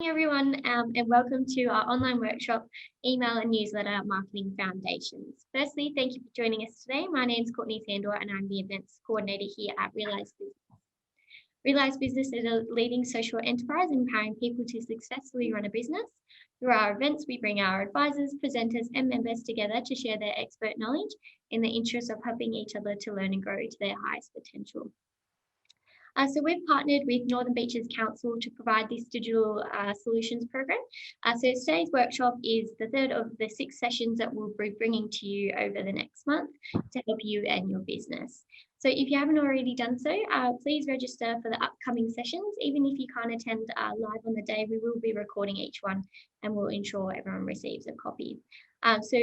Everyone, and welcome to our online workshop, Email and Newsletter Marketing Foundations. Firstly, thank you for joining us today. My name is Courtney Sandor and I'm the events coordinator here at Realize Business. Realize Business is a leading social enterprise empowering people to successfully run a business. Through our events, we bring our advisors, presenters, and members together to share their expert knowledge in the interest of helping each other to learn and grow to their highest potential. So we've partnered with Northern Beaches Council to provide this digital solutions program. So today's workshop is the third of the 6 sessions that we'll be bringing to you over the next month to help you and your business. So if you haven't already done so, please register for the upcoming sessions. Even if you can't attend live on the day, we will be recording each one and we'll ensure everyone receives a copy. So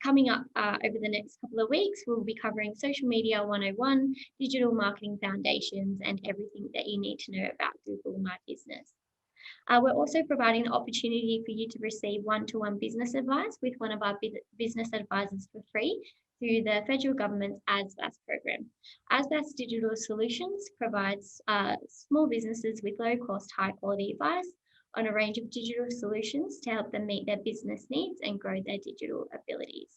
coming up over the next couple of weeks, we'll be covering Social Media 101, Digital Marketing Foundations, and everything that you need to know about Google My Business. We're also providing an opportunity for you to receive one-to-one business advice with one of our business advisors for free through the federal government's ASBAS program. ASBAS Digital Solutions provides small businesses with low-cost, high-quality advice on a range of digital solutions to help them meet their business needs and grow their digital abilities.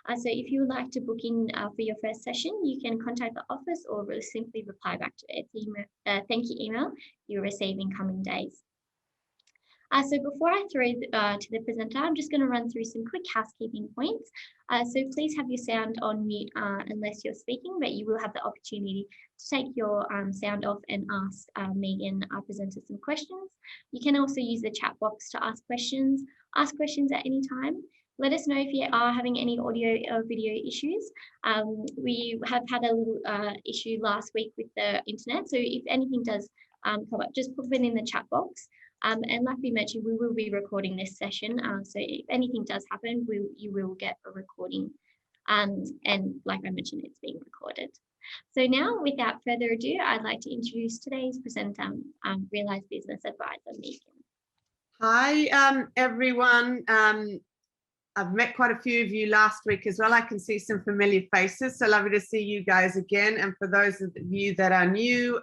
So if you would like to book in for your first session, you can contact the office or simply reply back to the thank you email you'll receive in coming days. So before I throw to the presenter, I'm just going to run through some quick housekeeping points. So please have your sound on mute unless you're speaking, but you will have the opportunity to take your sound off and ask Megan, our presenter, some questions. You can also use the chat box to ask questions at any time. Let us know if you are having any audio or video issues. We have had a little issue last week with the internet, so if anything does come up, just put it in the chat box. And like we mentioned, we will be recording this session. So if anything does happen, you will get a recording. And like I mentioned, it's being recorded. So now, without further ado, I'd like to introduce today's presenter, Realize Business Advisor, Megan. Hi, everyone. I've met quite a few of you last week as well. I can see some familiar faces, so lovely to see you guys again. And for those of you that are new,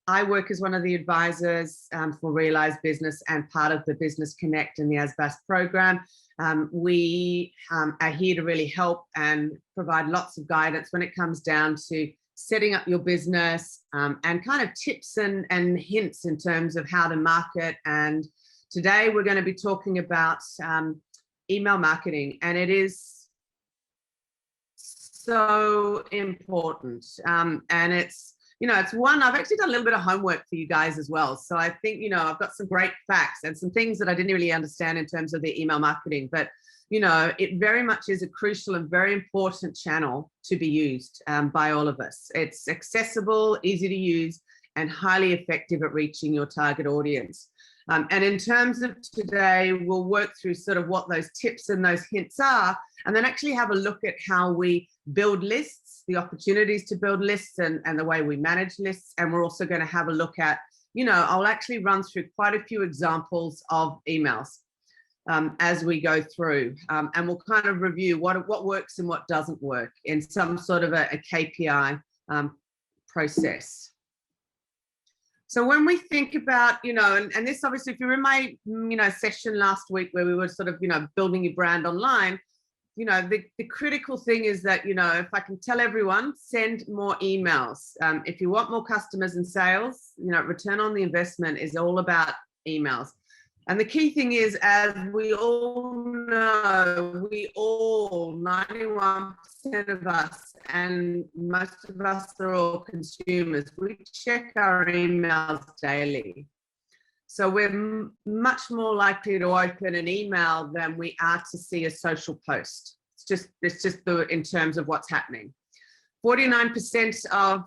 I work as one of the advisors for Realize Business and part of the Business Connect and the ASBAS program. We are here to really help and provide lots of guidance when it comes down to setting up your business and kind of tips and hints in terms of how to market. And today we're going to be talking about email marketing, and it is so important. And it's one, I've actually done a little bit of homework for you guys as well. So I think, I've got some great facts and some things that I didn't really understand in terms of the email marketing, but, it very much is a crucial and very important channel to be used by all of us. It's accessible, easy to use, and highly effective at reaching your target audience. And in terms of today, we'll work through sort of what those tips and those hints are, and then actually have a look at how we build lists, the opportunities to build lists, and the way we manage lists. And we're also going to have a look at, I'll actually run through quite a few examples of emails as we go through. And we'll kind of review what works and what doesn't work in some sort of a KPI process. So when we think about, and this obviously, if you were in my, session last week where we were sort of, building your brand online, the critical thing is that, if I can tell everyone, send more emails. If you want more customers and sales, return on the investment is all about emails. And the key thing is, as we all know, 91% of us, and most of us are all consumers, we check our emails daily. So we're much more likely to open an email than we are to see a social post. It's just in terms of what's happening. 49% of,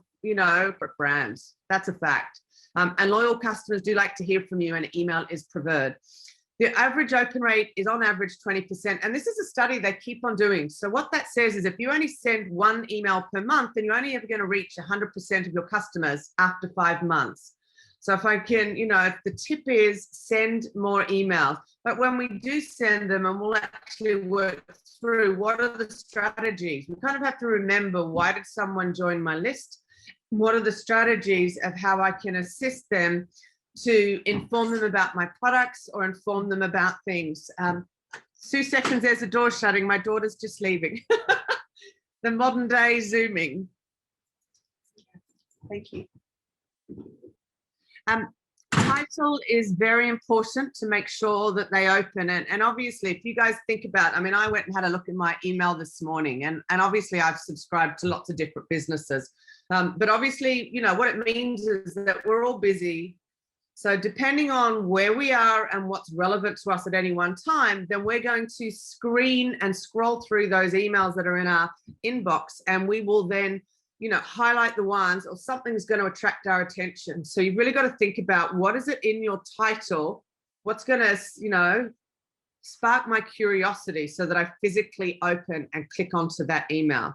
brands, that's a fact. And loyal customers do like to hear from you, and email is preferred. The average open rate is on average 20%. And this is a study they keep on doing. So what that says is if you only send 1 email per month, then you're only ever going to reach 100% of your customers after 5 months. So if I can, if the tip is send more emails, but when we do send them, and we'll actually work through what are the strategies, we kind of have to remember, why did someone join my list? What are the strategies of how I can assist them to inform them about my products or inform them about things. 2 seconds, there's a door shutting. My daughter's just leaving. The modern day Zooming. Thank you. Title is very important to make sure that they open. And obviously, if you guys think about, I mean, I went and had a look at my email this morning, and obviously I've subscribed to lots of different businesses. But obviously, you know, what it means is that we're all busy. So depending on where we are and what's relevant to us at any one time, then we're going to screen and scroll through those emails that are in our inbox, and we will then, you know, highlight the ones or something's going to attract our attention. So you've really got to think about what is it in your title, what's going to, you know, spark my curiosity so that I physically open and click onto that email.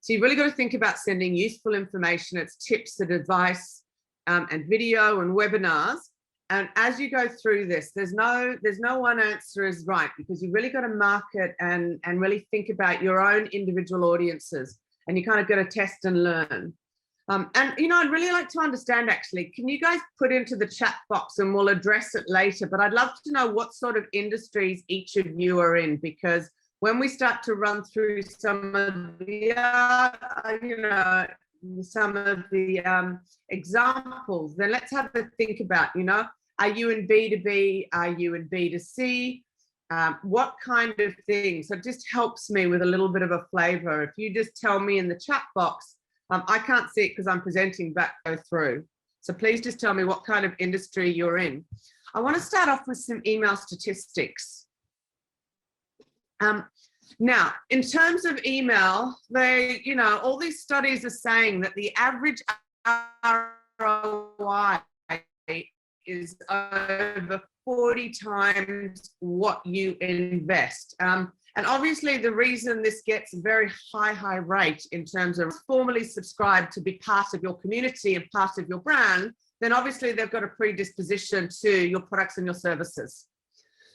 So you've really got to think about sending useful information. It's tips and advice, and video and webinars. And as you go through this, there's no one answer is right, because you've really got to market and really think about your own individual audiences, and you kind of got to test and learn. And, you know, I'd really like to understand, actually, can you guys put into the chat box, and we'll address it later, but I'd love to know what sort of industries each of you are in, because when we start to run through some of the, you know, some of the examples, then let's have a think about, you know, are you in B2B? Are you in B2C? What kind of things? So it just helps me with a little bit of a flavor. If you just tell me in the chat box, I can't see it because I'm presenting back go through. So please just tell me what kind of industry you're in. I want to start off with some email statistics. Now, in terms of email, they, you know, all these studies are saying that the average ROI is over 40 times what you invest. And obviously the reason this gets a very high rate in terms of formally subscribed to be part of your community and part of your brand, then obviously they've got a predisposition to your products and your services.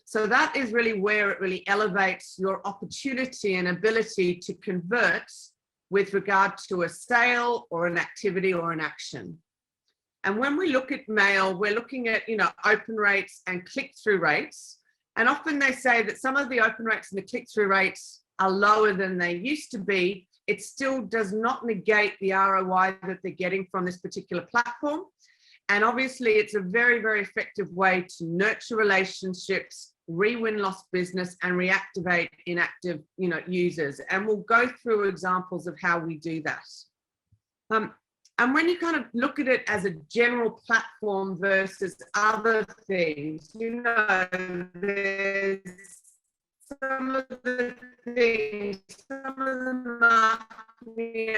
So that is really where it really elevates your opportunity and ability to convert with regard to a sale or an activity or an action. And when we look at mail, we're looking at, you know, open rates and click-through rates. And often they say that some of the open rates and the click-through rates are lower than they used to be. It still does not negate the ROI that they're getting from this particular platform. And obviously it's a very, very effective way to nurture relationships, re-win lost business, and reactivate inactive, you know, users. And we'll go through examples of how we do that. And when you kind of look at it as a general platform versus other things, you know, there's some of the things, some of the marketing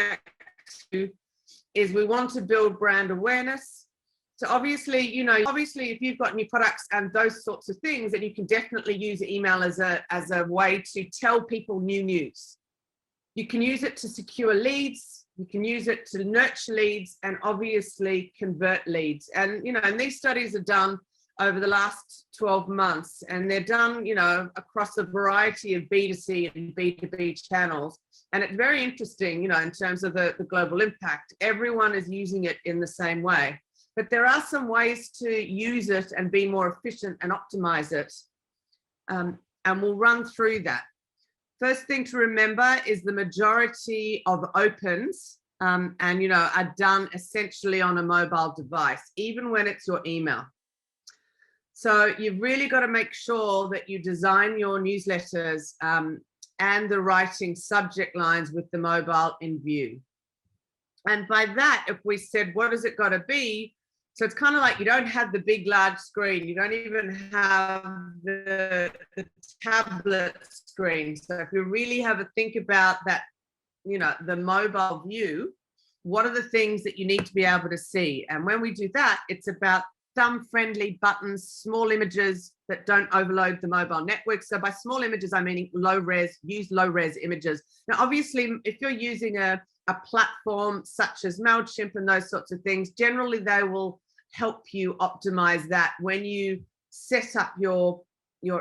is we want to build brand awareness. So obviously, you know, obviously if you've got new products and those sorts of things, then you can definitely use email as a way to tell people new news. You can use it to secure leads. You can use it to nurture leads and obviously convert leads. And, you know, and these studies are done over the last 12 months, and they're done, you know, across a variety of B2C and B2B channels. And it's very interesting, you know, in terms of the global impact. Everyone is using it in the same way. But there are some ways to use it and be more efficient and optimize it. And we'll run through that. First thing to remember is the majority of opens and, you know, are done essentially on a mobile device, even when it's your email. So you've really got to make sure that you design your newsletters and the writing subject lines with the mobile in view. And by that, if we said, what has it got to be? So it's kind of like you don't have the big, large screen. You don't even have the tablet screen. So if you really have a think about that, you know, the mobile view, what are the things that you need to be able to see? And when we do that, it's about thumb-friendly buttons, small images that don't overload the mobile network. So by small images, I'm meaning low-res, use low-res images. Now, obviously, if you're using a platform such as MailChimp and those sorts of things, generally they will help you optimize that. When you set up your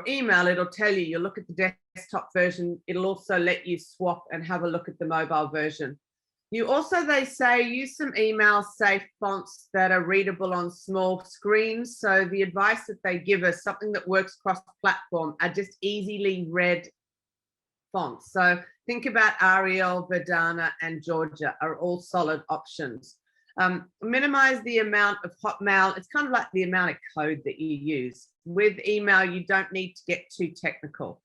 email, it'll tell you, you'll look at the desktop version. It'll also let you swap and have a look at the mobile version. You also, they say, use some email safe fonts that are readable on small screens. So the advice that they give us, something that works cross-platform, are just easily read fonts. So think about Arial, Verdana, and Georgia are all solid options. Minimize the amount of Hotmail. It's kind of like the amount of code that you use. With email, you don't need to get too technical.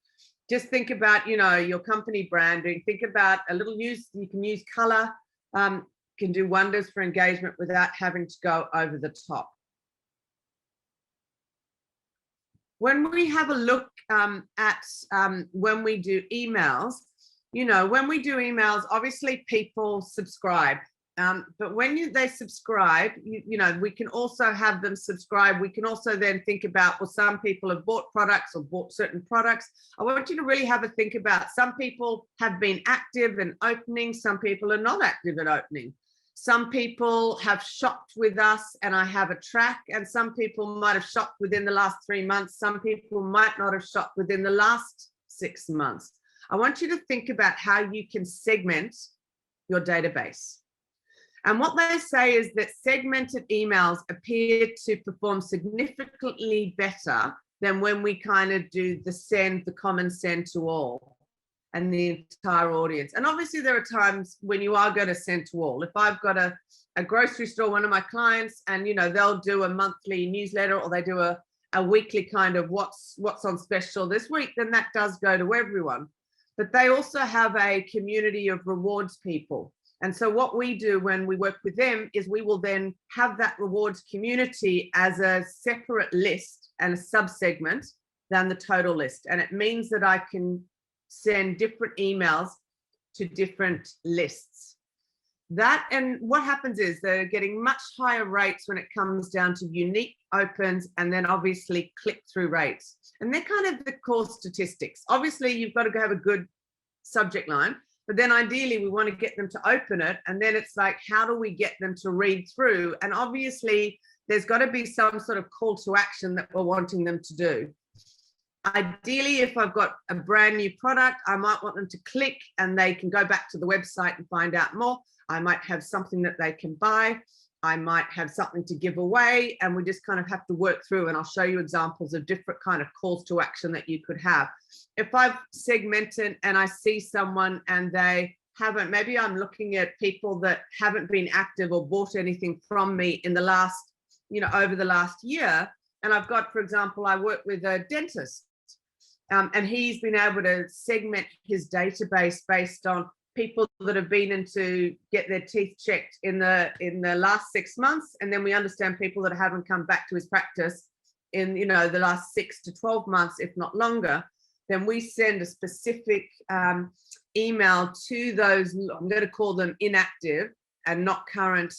Just think about, you know, your company branding. Think about a little use. You can use color, can do wonders for engagement without having to go over the top. When we have a look at when we do emails, you know, when we do emails, obviously people subscribe. But when they subscribe, you know, we can also have them subscribe. We can also then think about, well, some people have bought products or bought certain products. I want you to really have a think about, some people have been active and opening, some people are not active at opening. Some people have shopped with us and I have a track, and some people might have shopped within the last 3 months. Some people might not have shopped within the last 6 months. I want you to think about how you can segment your database. And what they say is that segmented emails appear to perform significantly better than when we kind of do the common send to all and the entire audience. And obviously there are times when you are going to send to all. If I've got a grocery store, one of my clients, and you know, they'll do a monthly newsletter or they do a weekly kind of what's on special this week, then that does go to everyone. But they also have a community of rewards people. And so what we do when we work with them is we will then have that rewards community as a separate list and a subsegment than the total list. And it means that I can send different emails to different lists. That, and what happens is they're getting much higher rates when it comes down to unique opens and then obviously click-through rates. And they're kind of the core statistics. Obviously, you've got to have a good subject line, but then ideally we want to get them to open it. And then it's like, how do we get them to read through? And obviously there's got to be some sort of call to action that we're wanting them to do. Ideally, if I've got a brand new product, I might want them to click and they can go back to the website and find out more. I might have something that they can buy. I might have something to give away, and we just kind of have to work through, and I'll show you examples of different kind of calls to action that you could have. If I've segmented and I see someone and they haven't, maybe I'm looking at people that haven't been active or bought anything from me in the last, you know, over the last year. And I've got, for example, I work with a dentist and he's been able to segment his database based on people that have been in to get their teeth checked in the last 6 months, and then we understand people that haven't come back to his practice in, you know, the last 6 to 12 months, if not longer. Then we send a specific email to those, I'm going to call them inactive and not current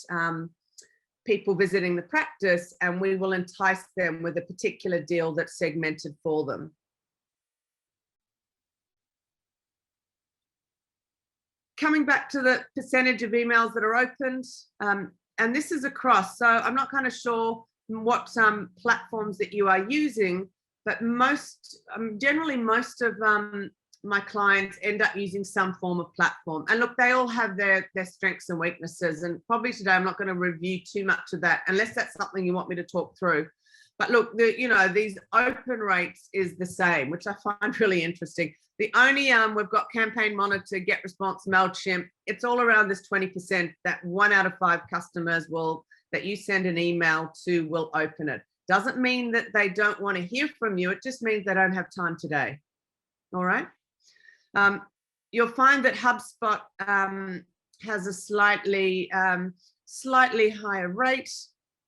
people visiting the practice, and we will entice them with a particular deal that's segmented for them. Coming back to the percentage of emails that are opened, and this is across, so I'm not kind of sure what platforms that you are using, but generally most of my clients end up using some form of platform. And look, they all have their strengths and weaknesses, and probably today I'm not going to review too much of that unless that's something you want me to talk through. But look, you know, these open rates is the same, which I find really interesting. The only, we've got Campaign Monitor, Get Response, MailChimp. It's all around this 20% that 1 out of 5 customers that you send an email to will open it. Doesn't mean that they don't want to hear from you. It just means they don't have time today. All right. You'll find that HubSpot has a slightly higher rate,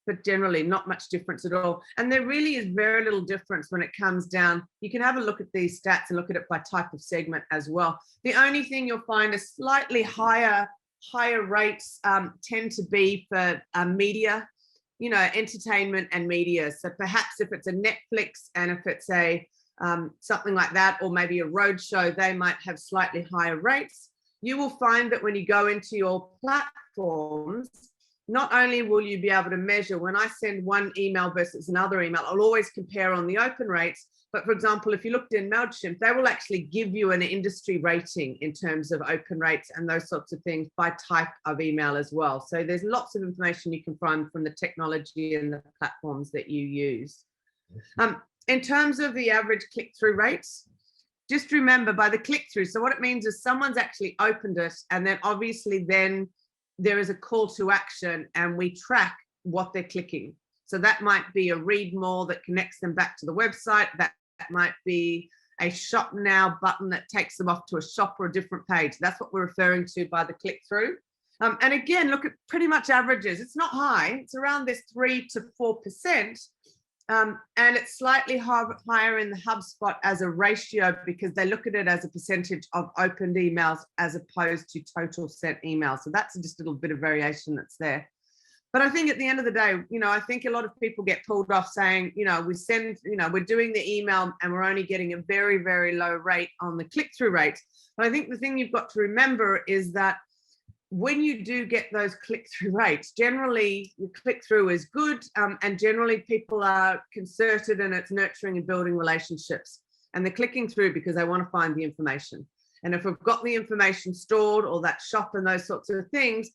but generally not much difference at all. And there really is very little difference when it comes down. You can have a look at these stats and look at it by type of segment as well. The only thing you'll find is slightly higher rates tend to be for media, you know, entertainment and media. So perhaps if it's a Netflix and if it's a something like that, or maybe a roadshow, they might have slightly higher rates. You will find that when you go into your platforms, not only will you be able to measure when I send one email versus another email, I'll always compare on the open rates, But for example, if you looked in MailChimp, they will actually give you an industry rating in terms of open rates and those sorts of things by type of email as well. So there's lots of information you can find from the technology and the platforms that you use. In terms of the average click-through rates, just remember by the click-through, so what it means is someone's actually opened it, and then obviously then there is a call to action and we track what they're clicking. So that might be a read more that connects them back to the website. That might be a shop now button that takes them off to a shop or a different page. That's what we're referring to by the click-through. And again, look at pretty much averages. It's not high. It's around this 3 to 4%. And it's slightly higher in the HubSpot as a ratio because they look at it as a percentage of opened emails as opposed to total sent emails. So that's just a little bit of variation that's there. But I think at the end of the day, I think a lot of people get pulled off saying, we send, we're doing the email and we're only getting a very, very low rate on the click-through rates. But I think the thing you've got to remember is that when you do get those click-through rates, generally your click-through is good, and generally people are concerted and it's nurturing and building relationships. And they're clicking through because they want to find the information. And if we've got the information stored or that shop and those sorts of things,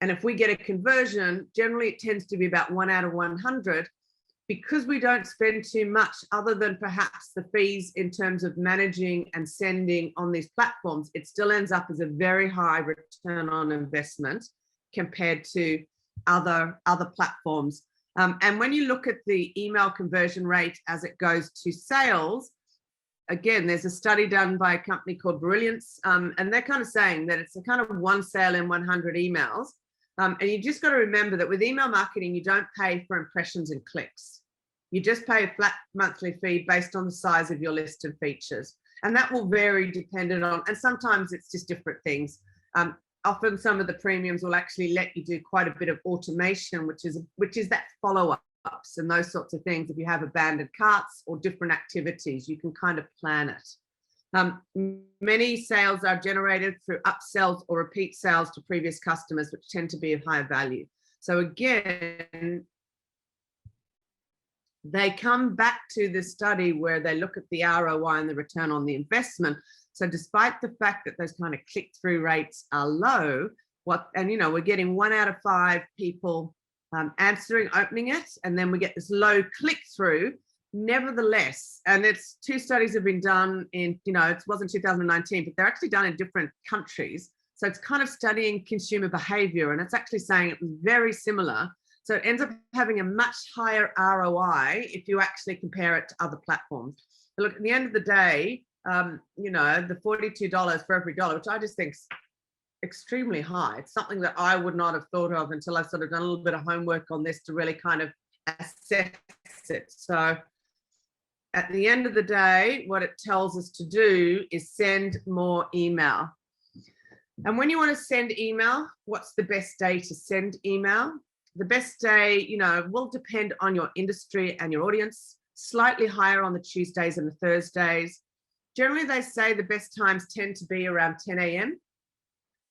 and if we get a conversion, generally it tends to be about 1 out of 100, because we don't spend too much other than perhaps the fees in terms of managing and sending on these platforms. It still ends up as a very high return on investment compared to other platforms. And when you look at the email conversion rate as it goes to sales, again, there's a study done by a company called Brilliance, and they're kind of saying that it's a kind of 1 sale in 100 emails. And you just got to remember that with email marketing, you don't pay for impressions and clicks. You just pay a flat monthly fee based on the size of your list of features. And that will vary dependent on, and sometimes it's just different things. Often some of the premiums will actually let you do quite a bit of automation, which is that follow-ups and those sorts of things. If you have abandoned carts or different activities, you can kind of plan it. Many sales are generated through upsells or repeat sales to previous customers, which tend to be of higher value. So again, they come back to the study where they look at the ROI and the return on the investment. So despite the fact that those kind of click-through rates are low, we're getting 1 out of 5 people answering, opening it, and then we get this low click-through. Nevertheless, and it's 2 studies have been done in, it wasn't 2019, but they're actually done in different countries. So it's kind of studying consumer behavior, and it's actually saying it was very similar. So it ends up having a much higher ROI if you actually compare it to other platforms. But look, at the end of the day, the $42 for every dollar, which I just think is extremely high. It's something that I would not have thought of until I've sort of done a little bit of homework on this to really kind of assess it. So at the end of the day, what it tells us to do is send more email. And when you want to send email, what's the best day to send email? The best day, will depend on your industry and your audience, slightly higher on the Tuesdays and the Thursdays. Generally, they say the best times tend to be around 10 a.m.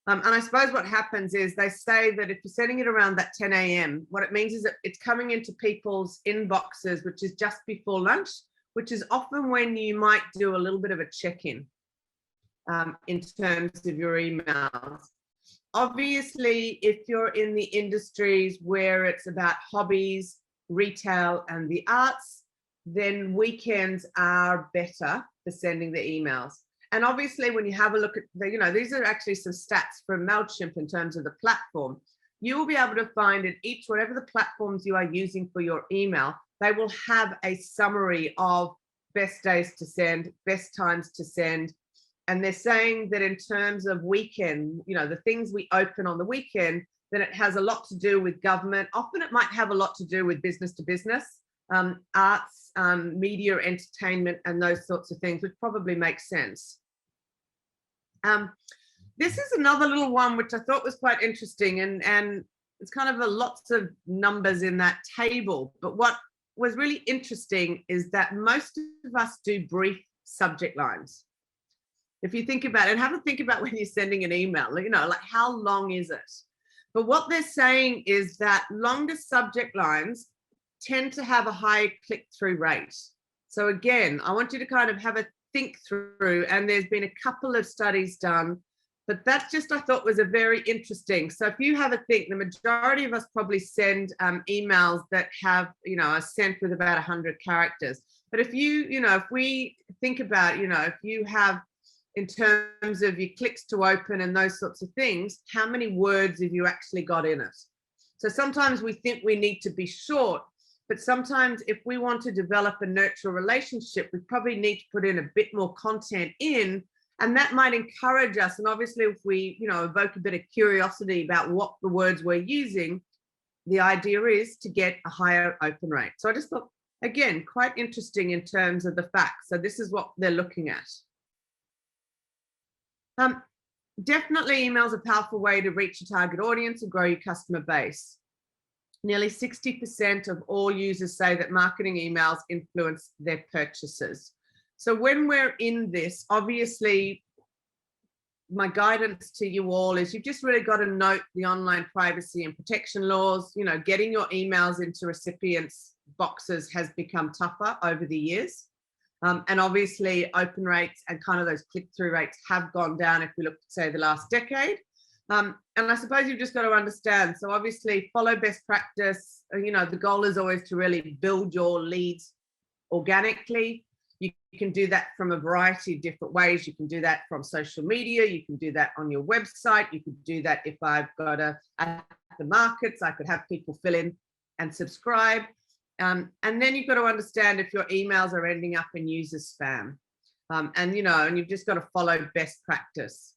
And I suppose what happens is they say that if you're sending it around that 10 a.m., what it means is that it's coming into people's inboxes, which is just before lunch, which is often when you might do a little bit of a check-in in terms of your emails. Obviously, if you're in the industries where it's about hobbies, retail, and the arts, then weekends are better for sending the emails. And obviously, when you have a look at these are actually some stats from MailChimp in terms of the platform. You will be able to find in whatever the platforms you are using for your email, they will have a summary of best days to send, best times to send. And they're saying that in terms of weekend, the things we open on the weekend, then it has a lot to do with government. Often it might have a lot to do with business to business, arts, media, entertainment, and those sorts of things, which probably makes sense. This is another little one which I thought was quite interesting, and it's kind of lots of numbers in that table. But what was really interesting is that most of us do brief subject lines. If you think about it, and have a think about when you're sending an email, like how long is it? But what they're saying is that longer subject lines tend to have a high click-through rate. So again, I want you to kind of have a think through, and there's been a couple of studies done, but that just I thought was a very interesting. So if you have a think, the majority of us probably send emails that have, are sent with about 100 characters. But if if we think about, if you have, in terms of your clicks to open and those sorts of things, how many words have you actually got in it? So sometimes we think we need to be short, but sometimes if we want to develop and nurture a relationship, we probably need to put in a bit more content in, and that might encourage us. And obviously if we, evoke a bit of curiosity about what the words we're using, the idea is to get a higher open rate. So I just thought, again, quite interesting in terms of the facts. So this is what they're looking at. Definitely email is a powerful way to reach your target audience and grow your customer base. Nearly 60% of all users say that marketing emails influence their purchases. So when we're in this, obviously, my guidance to you all is you've just really got to note the online privacy and protection laws. Getting your emails into recipients' boxes has become tougher over the years. And obviously open rates and kind of those click-through rates have gone down if we look at, say, the last decade. And I suppose you've just got to understand. So obviously follow best practice. The goal is always to really build your leads organically. You can do that from a variety of different ways. You can do that from social media. You can do that on your website. You could do that if I've got at the markets, I could have people fill in and subscribe. And then you've got to understand if your emails are ending up in user spam. And you've just got to follow best practice.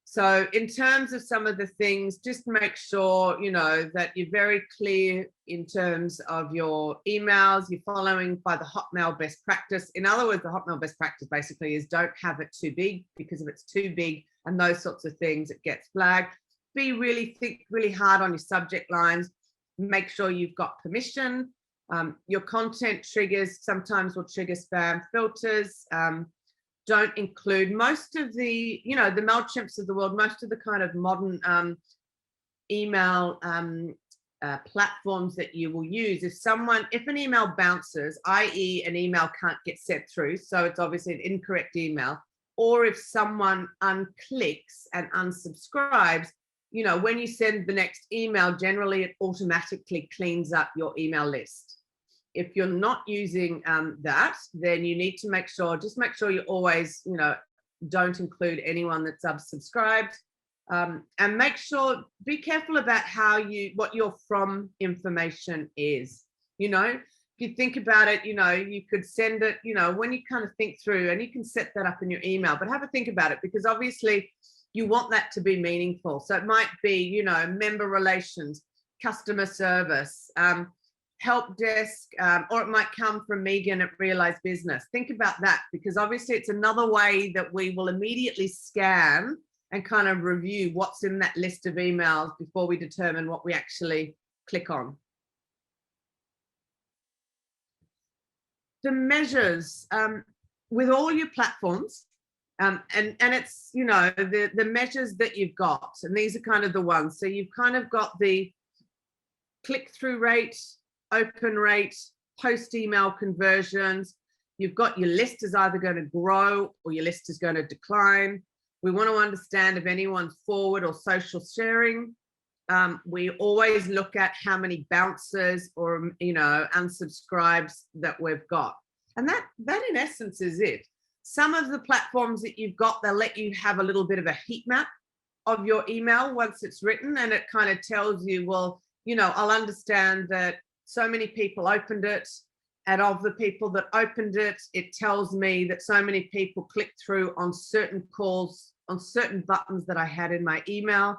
So in terms of some of the things, just make sure, that you're very clear in terms of your emails, you're following by the Hotmail best practice. In other words, the Hotmail best practice basically is don't have it too big, because if it's too big and those sorts of things, it gets flagged. Think really hard on your subject lines. Make sure you've got permission. Your content triggers sometimes will trigger spam filters. Don't include most of the, the MailChimps of the world, most of the kind of modern email platforms that you will use. If an email bounces, i.e. an email can't get sent through, so it's obviously an incorrect email, or if someone unclicks and unsubscribes, when you send the next email, generally it automatically cleans up your email list. If you're not using that, then you need to make sure you always, don't include anyone that's unsubscribed. And be careful about what your from information is. If you think about it, you could send it, when you kind of think through, and you can set that up in your email, but have a think about it, because obviously you want that to be meaningful. So it might be, member relations, customer service, help desk, or it might come from Megan at Realize Business. Think about that, because obviously it's another way that we will immediately scan and kind of review what's in that list of emails before we determine what we actually click on. The measures with all your platforms, and it's, the measures that you've got, and these are kind of the ones. So you've kind of got the click-through rate, open rate, post-email conversions. You've got your list is either going to grow or your list is going to decline. We want to understand if anyone's forward or social sharing. We always look at how many bounces or, unsubscribes that we've got. And that in essence is it. Some of the platforms that you've got, they'll let you have a little bit of a heat map of your email once it's written, and it kind of tells you, well, I'll understand that so many people opened it, and of the people that opened it, it tells me that so many people clicked through on certain calls, on certain buttons that I had in my email.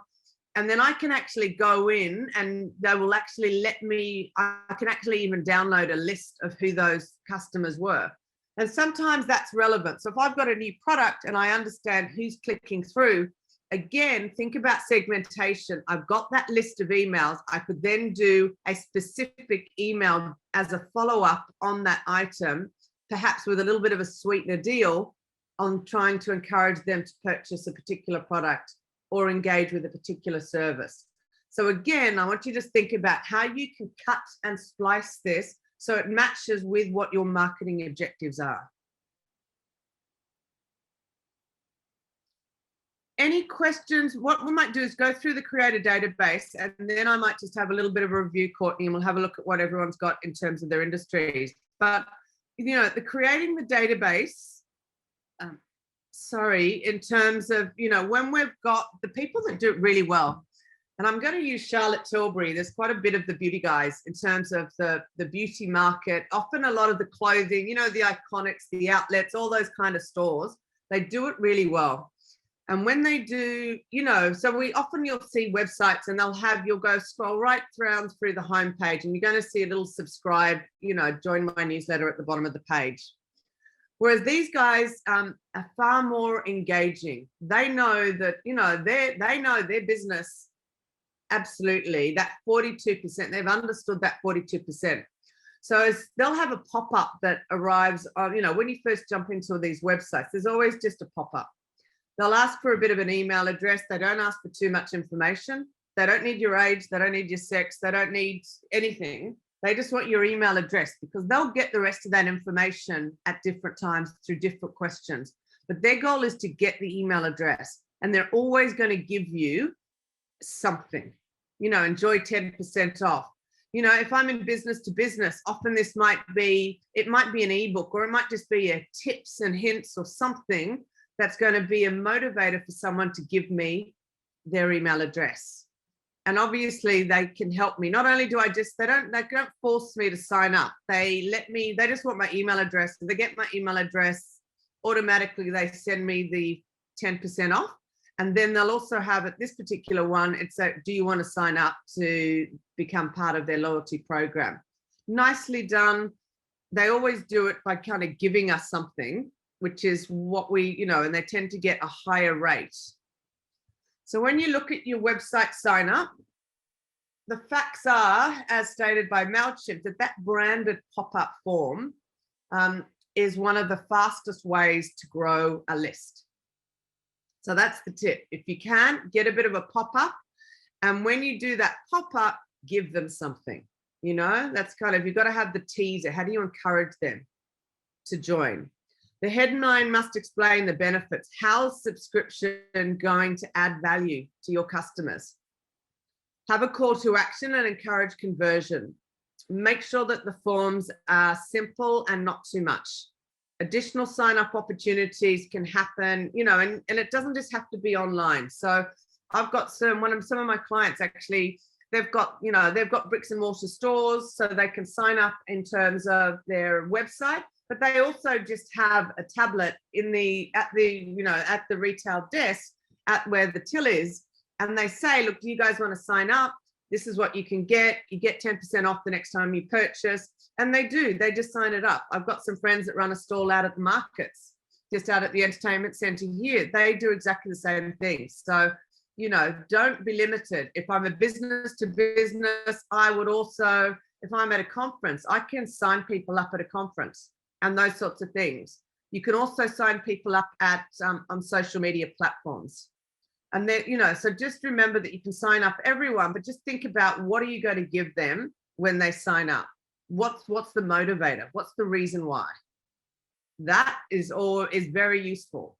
And then I can actually go in and they will actually let me, I can actually even download a list of who those customers were. And sometimes that's relevant. So if I've got a new product and I understand who's clicking through, again, think about segmentation. I've got that list of emails. I could then do a specific email as a follow-up on that item, perhaps with a little bit of a sweetener deal on trying to encourage them to purchase a particular product or engage with a particular service. So again, I want you to think about how you can cut and splice this so it matches with what your marketing objectives are. Any questions? What we might do is go through the creator database, and then I might just have a little bit of a review, Courtney, and we'll have a look at what everyone's got in terms of their industries. But, you know, the creating the database, in terms of, you know, when we've got the people that do it really well, and I'm going to use Charlotte Tilbury. There's quite a bit of the beauty guys in terms of the beauty market, often a lot of the clothing, you know, the Iconics, the outlets, all those kind of stores, they do it really well. And when they do, you know, so you'll see websites and you'll go scroll right through the homepage, and you're going to see a little subscribe, you know, join my newsletter at the bottom of the page. Whereas these guys are far more engaging. They know that, you know, they know their business. Absolutely. That 42%, they've understood that 42%. So they'll have a pop-up that arrives on, you know, when you first jump into these websites, there's always just a pop-up. They'll ask for a bit of an email address. They don't ask for too much information. They don't need your age. They don't need your sex. They don't need anything. They just want your email address, because they'll get the rest of that information at different times through different questions. But their goal is to get the email address, and they're always going to give you something, you know, enjoy 10% off. You know, if I'm in business to business, often it might be an ebook, or it might just be a tips and hints or something that's going to be a motivator for someone to give me their email address. And obviously they can help me. Not only do they don't force me to sign up. They just want my email address. If they get my email address, automatically they send me the 10% off. And then they'll also have, at this particular one, it's a, do you want to sign up to become part of their loyalty program? Nicely done. They always do it by kind of giving us something, which is what we, you know, and they tend to get a higher rate. So when you look at your website sign up, the facts are, as stated by MailChimp, that branded pop-up form is one of the fastest ways to grow a list. So that's the tip. If you can, get a bit of a pop-up, and when you do that pop-up, give them something. You know, that's kind of, you've got to have the teaser. How do you encourage them to join? The headline must explain the benefits. How's subscription going to add value to your customers? Have a call to action and encourage conversion. Make sure that the forms are simple and not too much. Additional sign-up opportunities can happen, you know, and it doesn't just have to be online. So I've got some of my clients, actually, they've got bricks and mortar stores, so they can sign up in terms of their website, but they also just have a tablet at the retail desk at where the till is, and they say, look, do you guys want to sign up? This is what you can get. You get 10% off the next time you purchase. And they just sign it up. I've got some friends that run a stall out at the markets, just out at the entertainment center here. They do exactly the same thing. So, you know, don't be limited. If I'm a business to business, I would also, if I'm at a conference, I can sign people up at a conference and those sorts of things. You can also sign people up at on social media platforms. And then, you know, so just remember that you can sign up everyone, but just think about, what are you going to give them when they sign up? What's the motivator? What's the reason why? That is very useful.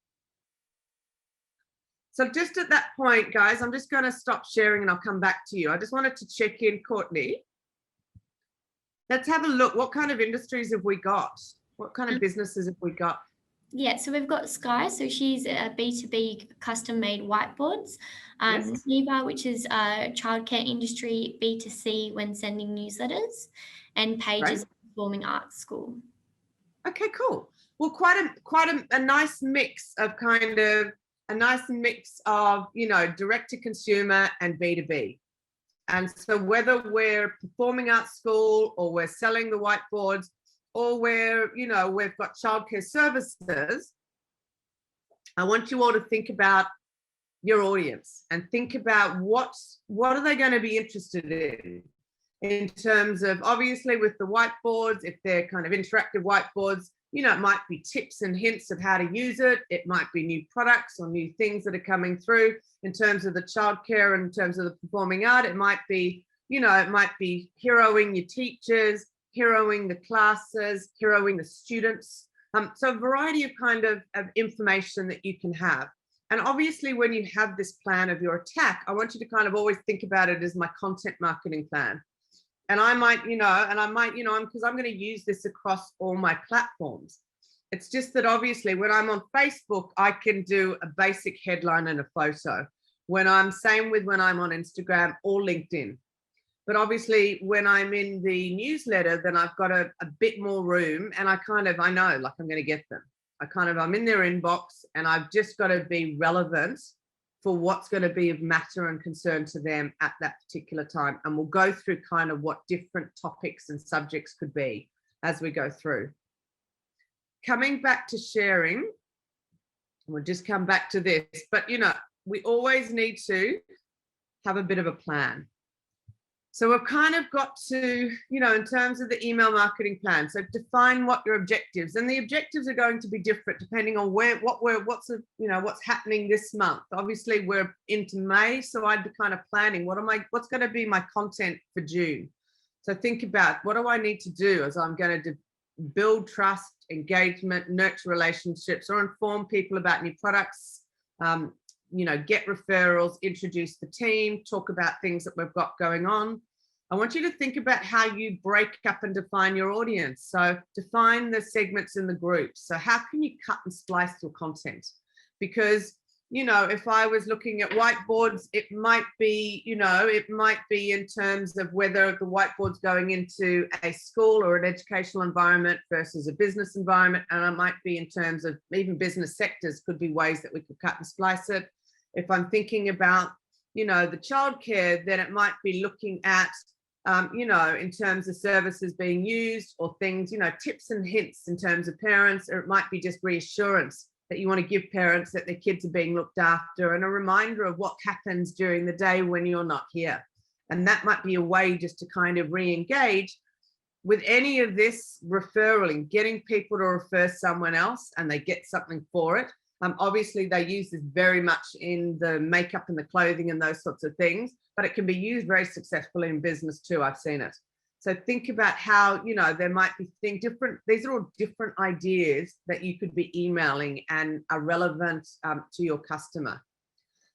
So just at that point, guys, I'm just going to stop sharing and I'll come back to you. I just wanted to check in, Courtney. Let's have a look. What kind of industries have we got? What kind of businesses have we got? Yeah, so we've got Sky, so she's a B2B custom-made whiteboards. Yes. Neva, which is a childcare industry, B2C when sending newsletters, and Paige is a performing arts school. Okay, cool. Well, quite a nice mix of you know, direct to consumer and B2B. And so whether we're performing arts school or we're selling the whiteboards, or where, you know, we've got childcare services, I want you all to think about your audience and think about what are they going to be interested in terms of, obviously with the whiteboards, if they're kind of interactive whiteboards, you know, it might be tips and hints of how to use it. It might be new products or new things that are coming through in terms of the childcare and in terms of the performing art. It might be, you know, it might be heroing your teachers, heroing the classes, heroing the students. So a variety of kind of information that you can have. And obviously, when you have this plan of your attack, I want you to kind of always think about it as my content marketing plan. And I might, because I'm going to use this across all my platforms. It's just that obviously when I'm on Facebook, I can do a basic headline and a photo. When I'm on Instagram or LinkedIn. But obviously when I'm in the newsletter, then I've got a bit more room, and I know like I'm going to get them. I'm in their inbox, and I've just got to be relevant for what's going to be of matter and concern to them at that particular time. And we'll go through kind of what different topics and subjects could be as we go through. Coming back to sharing, we'll just come back to this, but we always need to have a bit of a plan. So we've kind of got to, in terms of the email marketing plan, so define what your objectives, and the objectives are going to be different depending on what's happening this month. Obviously we're into May, so I'd be kind of planning what's going to be my content for June. So think about, what do I need to do as I'm going to build trust, engagement, nurture relationships, or inform people about new products, get referrals, introduce the team, talk about things that we've got going on. I want you to think about how you break up and define your audience. So define the segments in the groups. So how can you cut and splice your content? Because, if I was looking at whiteboards, it might be in terms of whether the whiteboard's going into a school or an educational environment versus a business environment. And it might be in terms of even business sectors, could be ways that we could cut and splice it. If I'm thinking about, the childcare, then it might be looking at, in terms of services being used or things, tips and hints in terms of parents, or it might be just reassurance that you want to give parents that their kids are being looked after, and a reminder of what happens during the day when you're not here. And that might be a way just to kind of re-engage with any of this referral, getting people to refer someone else and they get something for it. Obviously they use this very much in the makeup and the clothing and those sorts of things, but it can be used very successfully in business too. I've seen it. So think about how, there might be these are all different ideas that you could be emailing and are relevant to your customer.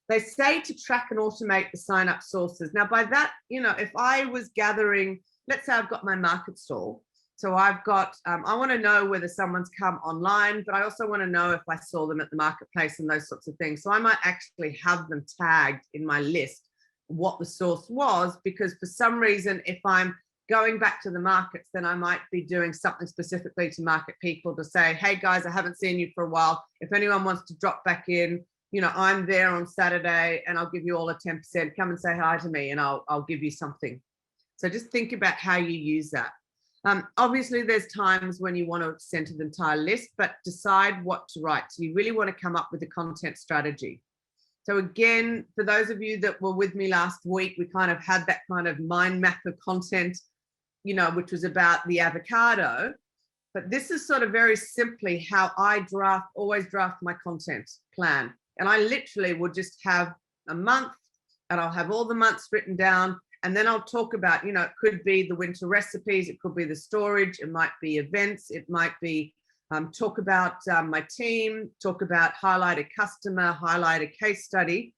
They say to track and automate the sign-up sources. Now by that, if I was gathering, let's say I've got my market stall. So I've got, I want to know whether someone's come online, but I also want to know if I saw them at the marketplace and those sorts of things. So I might actually have them tagged in my list, what the source was, because for some reason, if I'm going back to the markets, then I might be doing something specifically to market people to say, hey guys, I haven't seen you for a while. If anyone wants to drop back in, I'm there on Saturday and I'll give you all a 10%. Come and say hi to me and I'll give you something. So just think about how you use that. Obviously, there's times when you want to center the entire list, but decide what to write. So you really want to come up with a content strategy. So again, for those of you that were with me last week, we kind of had that kind of mind map of content, which was about the avocado. But this is sort of very simply how I always draft my content plan. And I literally will just have a month and I'll have all the months written down. And then I'll talk about, it could be the winter recipes, it could be the storage, it might be events, it might be talk about my team, talk about highlight a customer, highlight a case study.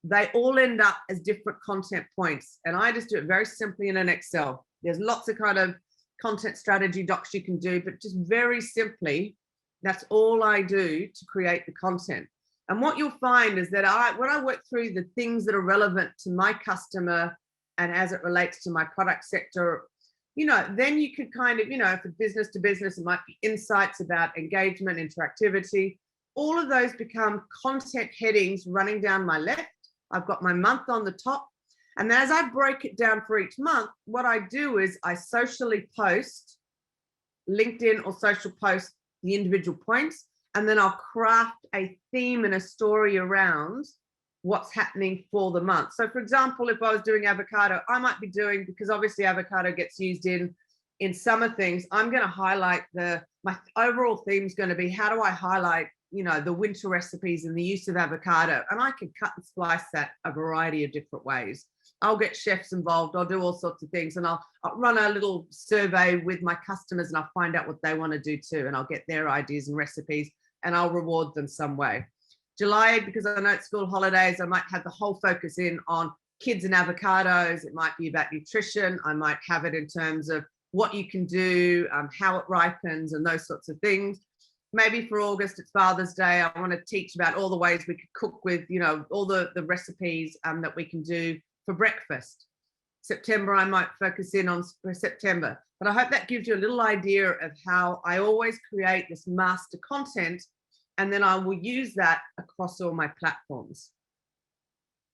They all end up as different content points. And I just do it very simply in an Excel. There's lots of kind of content strategy docs you can do, but just very simply, that's all I do to create the content. And what you'll find is that when I work through the things that are relevant to my customer, and as it relates to my product sector, then you could kind of, if it's business to business, it might be insights about engagement, interactivity. All of those become content headings running down my left. I've got my month on the top. And then as I break it down for each month, what I do is I socially post, LinkedIn or social post the individual points, and then I'll craft a theme and a story around what's happening for the month. So for example, if I was doing avocado, I might be doing, because obviously avocado gets used in summer things, I'm going to highlight my overall theme is going to be, how do I highlight, the winter recipes and the use of avocado? And I can cut and splice that a variety of different ways. I'll get chefs involved. I'll do all sorts of things, and I'll run a little survey with my customers, and I'll find out what they want to do too, and I'll get their ideas and recipes, and I'll reward them some way. July, because I know it's school holidays, I might have the whole focus in on kids and avocados. It might be about nutrition. I might have it in terms of what you can do, how it ripens, and those sorts of things. Maybe for August, it's Father's Day. I want to teach about all the ways we could cook with, all the recipes that we can do for breakfast. September, I might focus in on for September. But I hope that gives you a little idea of how I always create this master content, and then I will use that across all my platforms.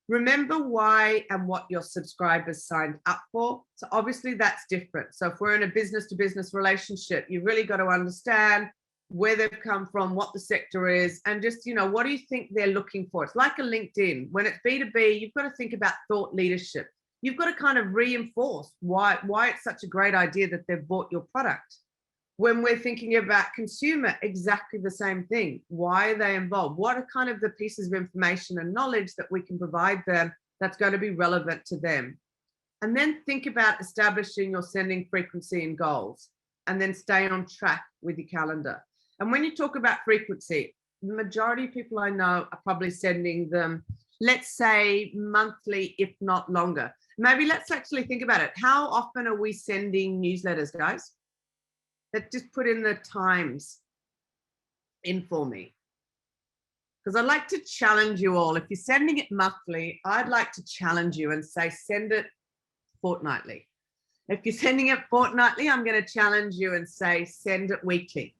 Remember why and what your subscribers signed up for. So obviously that's different. So if we're in a business to business relationship, you've really got to understand where they've come from, what the sector is, and just, what do you think they're looking for? It's like a LinkedIn. When it's B2B, you've got to think about thought leadership. You've got to kind of reinforce why it's such a great idea that they've bought your product. When we're thinking about consumer, exactly the same thing. Why are they involved? What are kind of the pieces of information and knowledge that we can provide them that's going to be relevant to them? And then think about establishing your sending frequency and goals, and then stay on track with your calendar. And when you talk about frequency, the majority of people I know are probably sending them, let's say, monthly, if not longer. Maybe let's actually think about it. How often are we sending newsletters, guys? Let's just put in the times in for me. Because I'd like to challenge you all. If you're sending it monthly, I'd like to challenge you and say, send it fortnightly. If you're sending it fortnightly, I'm going to challenge you and say, send it weekly.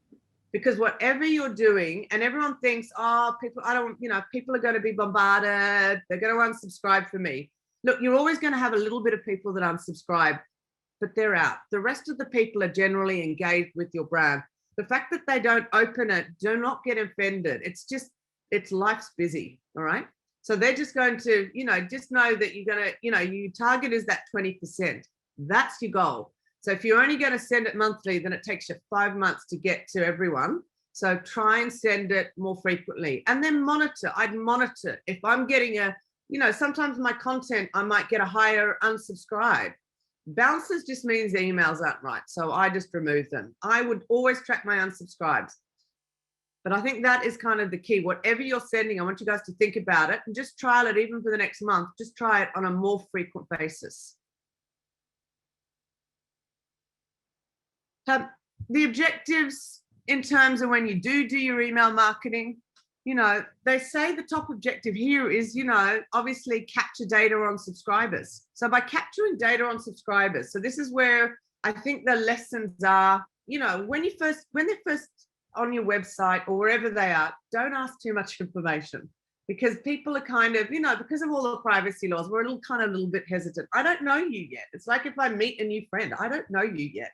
Because whatever you're doing, and everyone thinks, people are going to be bombarded. They're going to unsubscribe for me. Look, you're always going to have a little bit of people that unsubscribe, but they're out. The rest of the people are generally engaged with your brand. The fact that they don't open it, do not get offended. It's life's busy, all right? So they're just going to, just know that you're going to, your target is that 20%. That's your goal. So if you're only going to send it monthly, then it takes you 5 months to get to everyone. So try and send it more frequently, and then monitor. I'd monitor. If I'm getting sometimes my content, I might get a higher unsubscribe. Bounces just means the emails aren't right. So I just remove them. I would always track my unsubscribes. But I think that is kind of the key. Whatever you're sending, I want you guys to think about it and just trial it even for the next month. Just try it on a more frequent basis. The objectives in terms of when you do your email marketing, they say the top objective here is, obviously capture data on subscribers. So by capturing data on subscribers, so this is where I think the lessons are, when they're first on your website or wherever they are, don't ask too much information, because people are kind of, because of all the privacy laws, we're a little bit hesitant. I don't know you yet. It's like if I meet a new friend, I don't know you yet.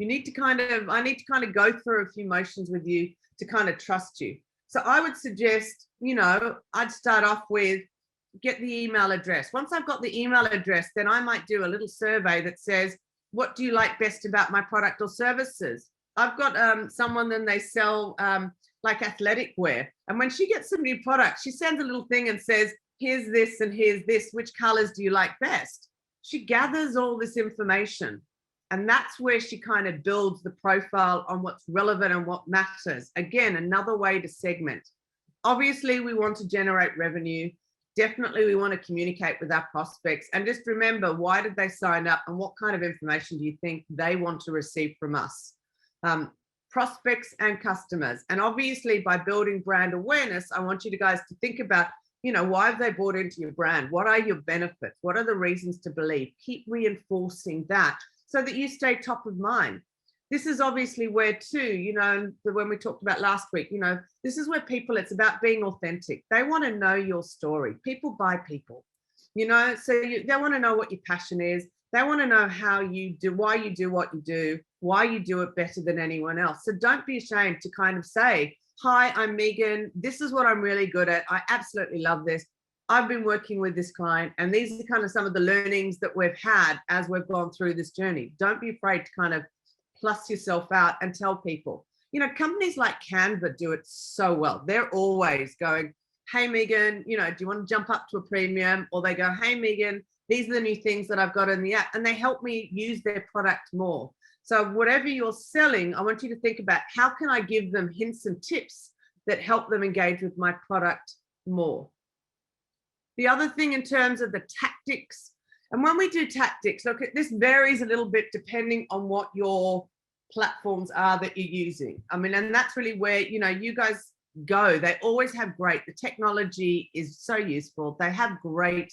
I need to kind of go through a few motions with you to kind of trust you. So I would suggest, I'd start off with get the email address. Once I've got the email address, then I might do a little survey that says, what do you like best about my product or services? I've got someone, then they sell like athletic wear. And when she gets some new products, she sends a little thing and says, here's this and here's this. Which colors do you like best? She gathers all this information. And that's where she kind of builds the profile on what's relevant and what matters. Again, another way to segment. Obviously, we want to generate revenue. Definitely, we want to communicate with our prospects. And just remember, why did they sign up and what kind of information do you think they want to receive from us? Prospects and customers. And obviously, by building brand awareness, I want you guys to think about, why have they bought into your brand? What are your benefits? What are the reasons to believe? Keep reinforcing that, so that you stay top of mind. This is obviously where too, when we talked about last week, this is where it's about being authentic. They want to know your story. People buy people, so they want to know what your passion is. They want to know how you do, why you do what you do, why you do it better than anyone else. So don't be ashamed to kind of say, hi, I'm Megan. This is what I'm really good at. I absolutely love this. I've been working with this client, and these are kind of some of the learnings that we've had as we've gone through this journey. Don't be afraid to kind of plus yourself out and tell people. Companies like Canva do it so well. They're always going, hey, Megan, do you want to jump up to a premium? Or they go, hey, Megan, these are the new things that I've got in the app, and they help me use their product more. So whatever you're selling, I want you to think about how can I give them hints and tips that help them engage with my product more. The other thing in terms of the tactics, and when we do tactics, look, this varies a little bit depending on what your platforms are that you're using. I mean, and that's really where, you know, you guys go. They always have great, the technology is so useful. They have great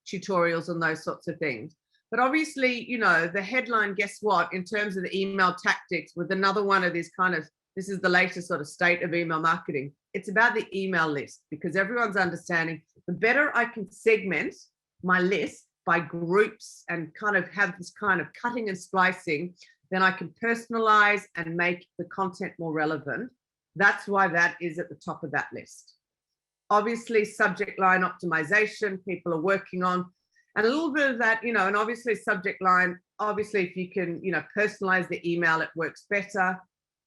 tutorials on those sorts of things. But obviously, you know, the headline, guess what, in terms of the email tactics, with another one of these kind of, this is the latest sort of state of email marketing. It's about the email list, because everyone's understanding the better I can segment my list by groups and kind of have this kind of cutting and splicing, then I can personalize and make the content more relevant. That's why that is at the top of that list. Obviously, subject line optimization, people are working on, and a little bit of that, you know, and obviously subject line, obviously if you can, you know, personalize the email, it works better.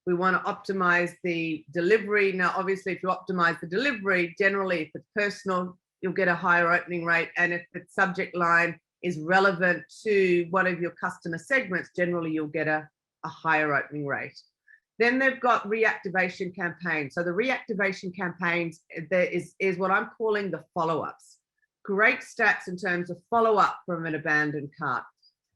We want to optimize the delivery. Now, obviously, if you optimize the delivery, generally, if it's personal, you'll get a higher opening rate. And if the subject line is relevant to one of your customer segments, generally, you'll get a higher opening rate. Then they've got reactivation campaigns. So the reactivation campaigns, there is what I'm calling the follow-ups. Great stats in terms of follow-up from an abandoned cart,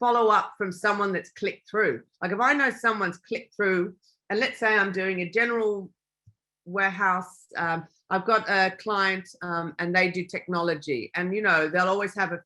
follow-up from someone that's clicked through. Like if I know someone's clicked through, and let's say I'm doing a general warehouse, I've got a client and they do technology, and you know, they'll always have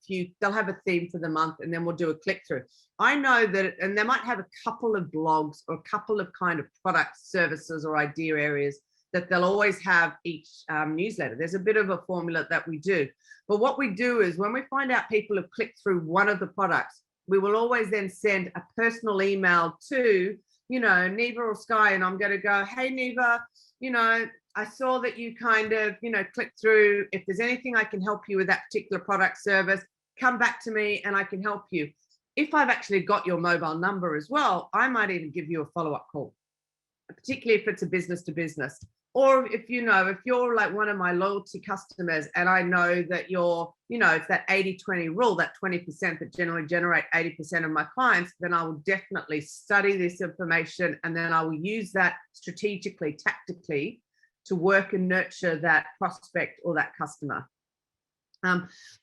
they'll have a theme for the month, and then we'll do a click through. I know that, and they might have a couple of blogs or a couple of kind of product services or idea areas that they'll always have each newsletter. There's a bit of a formula that we do. But what we do is when we find out people have clicked through one of the products, we will always then send a personal email to, you know, Neva or Sky, and I'm going to go, hey, Neva, you know, I saw that you kind of, you know, clicked through. If there's anything I can help you with that particular product service, come back to me and I can help you. If I've actually got your mobile number as well, I might even give you a follow-up call, particularly if it's a business to business. Or if, you know, if you're like one of my loyalty customers and I know that you're, you know, it's that 80-20 rule, that 20% that generally generate 80% of my clients, then I will definitely study this information, and then I will use that strategically, tactically to work and nurture that prospect or that customer.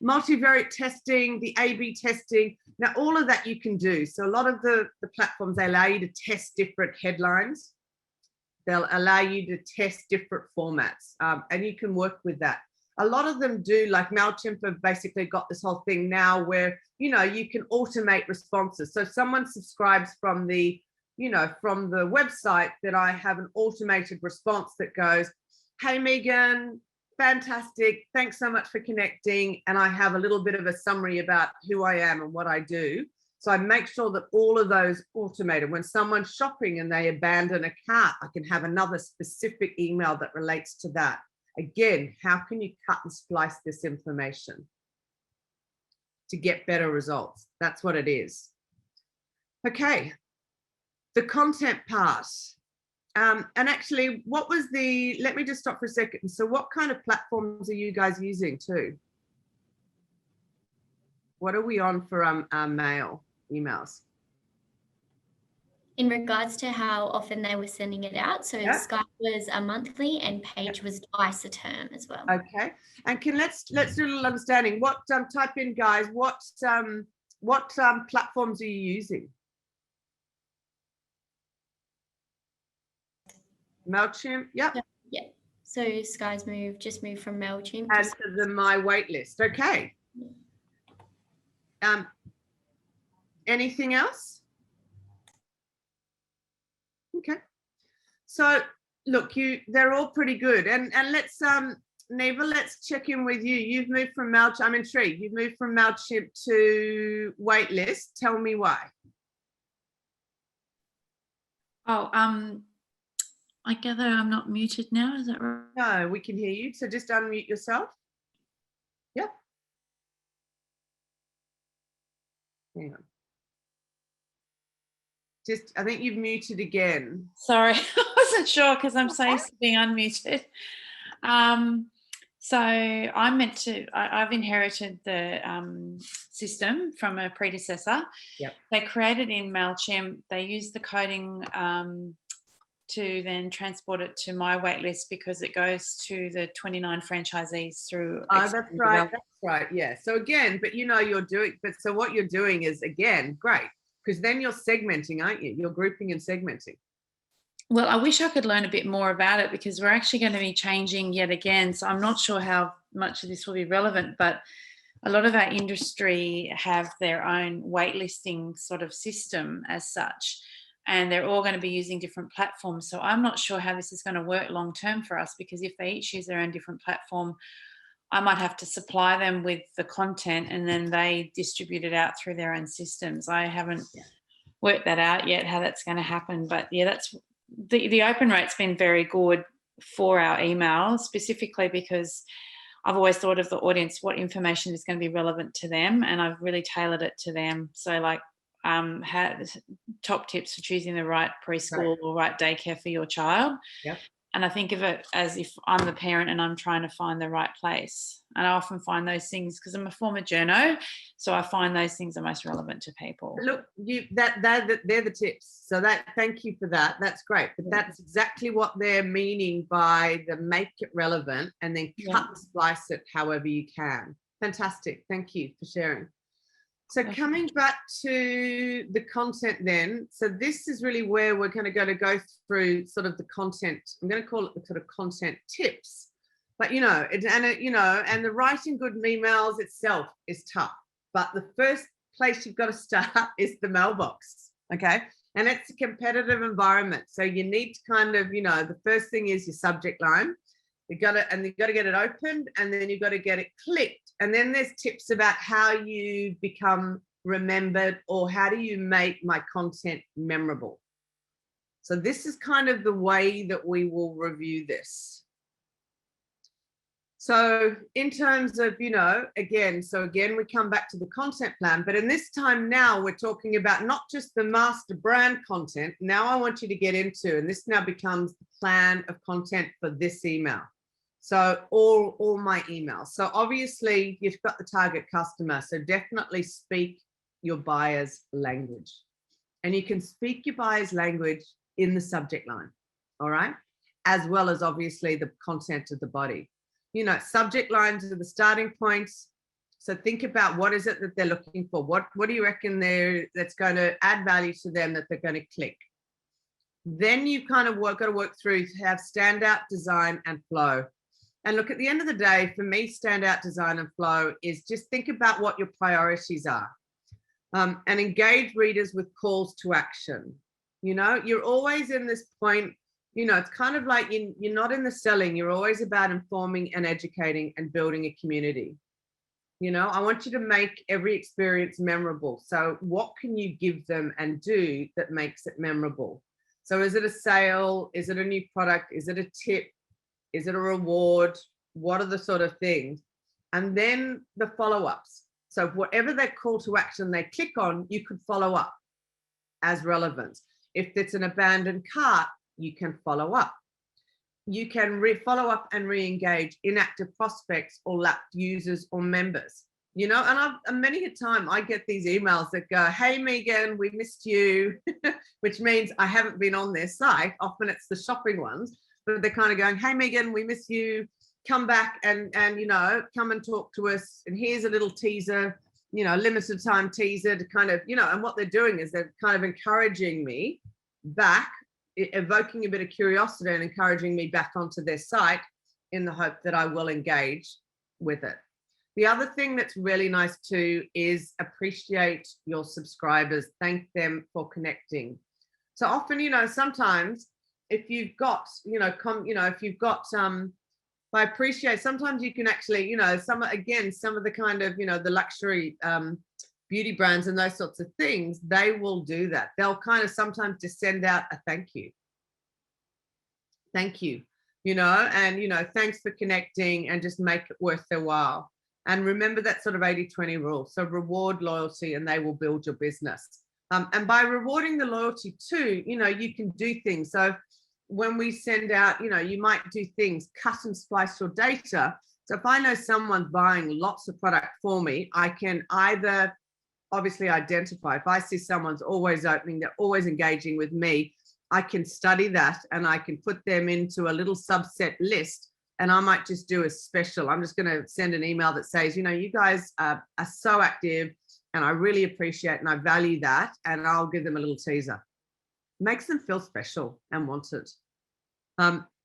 Multivariate testing, the A/B testing. Now, all of that you can do. So a lot of the platforms, they allow you to test different headlines. They'll allow you to test different formats, and you can work with that. A lot of them do, like MailChimp have basically got this whole thing now where, you know, you can automate responses. So if someone subscribes from the, you know, from the website, that I have an automated response that goes, hey, Megan, fantastic. Thanks so much for connecting. And I have a little bit of a summary about who I am and what I do. So I make sure that all of those automated. When someone's shopping and they abandon a cart, I can have another specific email that relates to that. Again, how can you cut and splice this information to get better results? That's what it is. Okay, the content part. And actually, what was let me just stop for a second. So what kind of platforms are you guys using too? What are we on for mail, emails? In regards to how often they were sending it out, so Yeah. Skype was a monthly and Page was twice a term as well. Okay, and let's do a little understanding. What type in, guys? What platforms are you using? MailChimp. Yep. Yeah. So Sky's just moved from MailChimp and to the My Waitlist. Okay. Anything else? Okay. So look, they're all pretty good. And let's Neva, let's check in with you. You've moved from MailChimp. I'm intrigued. You've moved from MailChimp to Waitlist. Tell me why. Oh, I gather I'm not muted now. Is that right? No, we can hear you. So just unmute yourself. Yep. Hang on. Just, I think you've muted again. Sorry, I wasn't sure because I'm so used to being unmuted. So I've inherited the system from a predecessor. Yep. They created in MailChimp, they used the coding to then transport it to my waitlist because it goes to the 29 franchisees through. That's right. That's right. Yeah. So again, but so what you're doing is, again, great, because then you're segmenting, aren't you? You're grouping and segmenting. Well, I wish I could learn a bit more about it because we're actually going to be changing yet again. So I'm not sure how much of this will be relevant, but a lot of our industry have their own waitlisting sort of system as such, and they're all going to be using different platforms. So I'm not sure how this is going to work long term for us, because if they each use their own different platform, I might have to supply them with the content and then they distribute it out through their own systems. I haven't worked that out yet, how that's going to happen. But yeah, that's the open rate's been very good for our emails, specifically because I've always thought of the audience, what information is going to be relevant to them, and I've really tailored it to them. So like top tips for choosing the right preschool or right daycare for your child. Yep. And I think of it as if I'm the parent and I'm trying to find the right place. And I often find those things, because I'm a former journo, so I find those things are most relevant to people. Look, they're the tips. So thank you for that. That's great. But that's exactly what they're meaning by the make it relevant and then cut and splice it however you can. Fantastic. Thank you for sharing. So coming back to the content then, so this is really where we're going to go through sort of the content. I'm going to call it the sort of content tips. But, and the writing good emails itself is tough. But the first place you've got to start is the mailbox, okay? And it's a competitive environment. So you need to kind of, the first thing is your subject line. You've got to get it opened, and then you've got to get it clicked. And then there's tips about how you become remembered, or how do you make my content memorable. So this is kind of the way that we will review this. So in terms of, again, we come back to the content plan, but in this time now we're talking about not just the master brand content. Now I want you to get into, and this now becomes the plan of content for this email. So all my emails. So obviously you've got the target customer. So definitely speak your buyer's language, and you can speak your buyer's language in the subject line. All right. As well as obviously the content of the body. Subject lines are the starting points. So think about what is it that they're looking for? What do you reckon that's going to add value to them that they're going to click? Then you've kind of got to work through to have standout, design, and flow. And look, at the end of the day, for me, standout, design, and flow is just think about what your priorities are, and engage readers with calls to action. You're always in this point. It's kind of like you're not in the selling. You're always about informing and educating and building a community. I want you to make every experience memorable. So what can you give them and do that makes it memorable? So is it a sale? Is it a new product? Is it a tip? Is it a reward? What are the sort of things? And then the follow-ups. So whatever that call to action they click on, you could follow up as relevant. If it's an abandoned cart, you can follow up. You can follow up and re-engage inactive prospects or lapsed users or members. And many a time I get these emails that go, hey, Megan, we missed you, which means I haven't been on their site. Often it's the shopping ones, but they're kind of going, hey, Megan, we miss you. Come back and come and talk to us. And here's a little teaser, limited time teaser to kind of, and what they're doing is they're kind of encouraging me back, evoking a bit of curiosity and encouraging me back onto their site in the hope that I will engage with it. The other thing that's really nice too is appreciate your subscribers. Thank them for connecting. So often, sometimes if you've got, I appreciate, sometimes you can actually, some of the kind of, the luxury beauty brands and those sorts of things, they will do that. They'll kind of sometimes just send out a thank you, and, thanks for connecting, and just make it worth their while. And remember that sort of 80-20 rule. So reward loyalty and they will build your business. And by rewarding the loyalty too, you can do things. So when we send out, you might do things, cut and splice your data So if I know someone's buying lots of product for me, I can either obviously identify, if I see someone's always opening, they're always engaging with me, I can study that and I can put them into a little subset list, and I might just do a special. I'm just going to send an email that says, you know, you guys are so active and I really appreciate and I value that, and I'll give them a little teaser. Makes them feel special and wanted.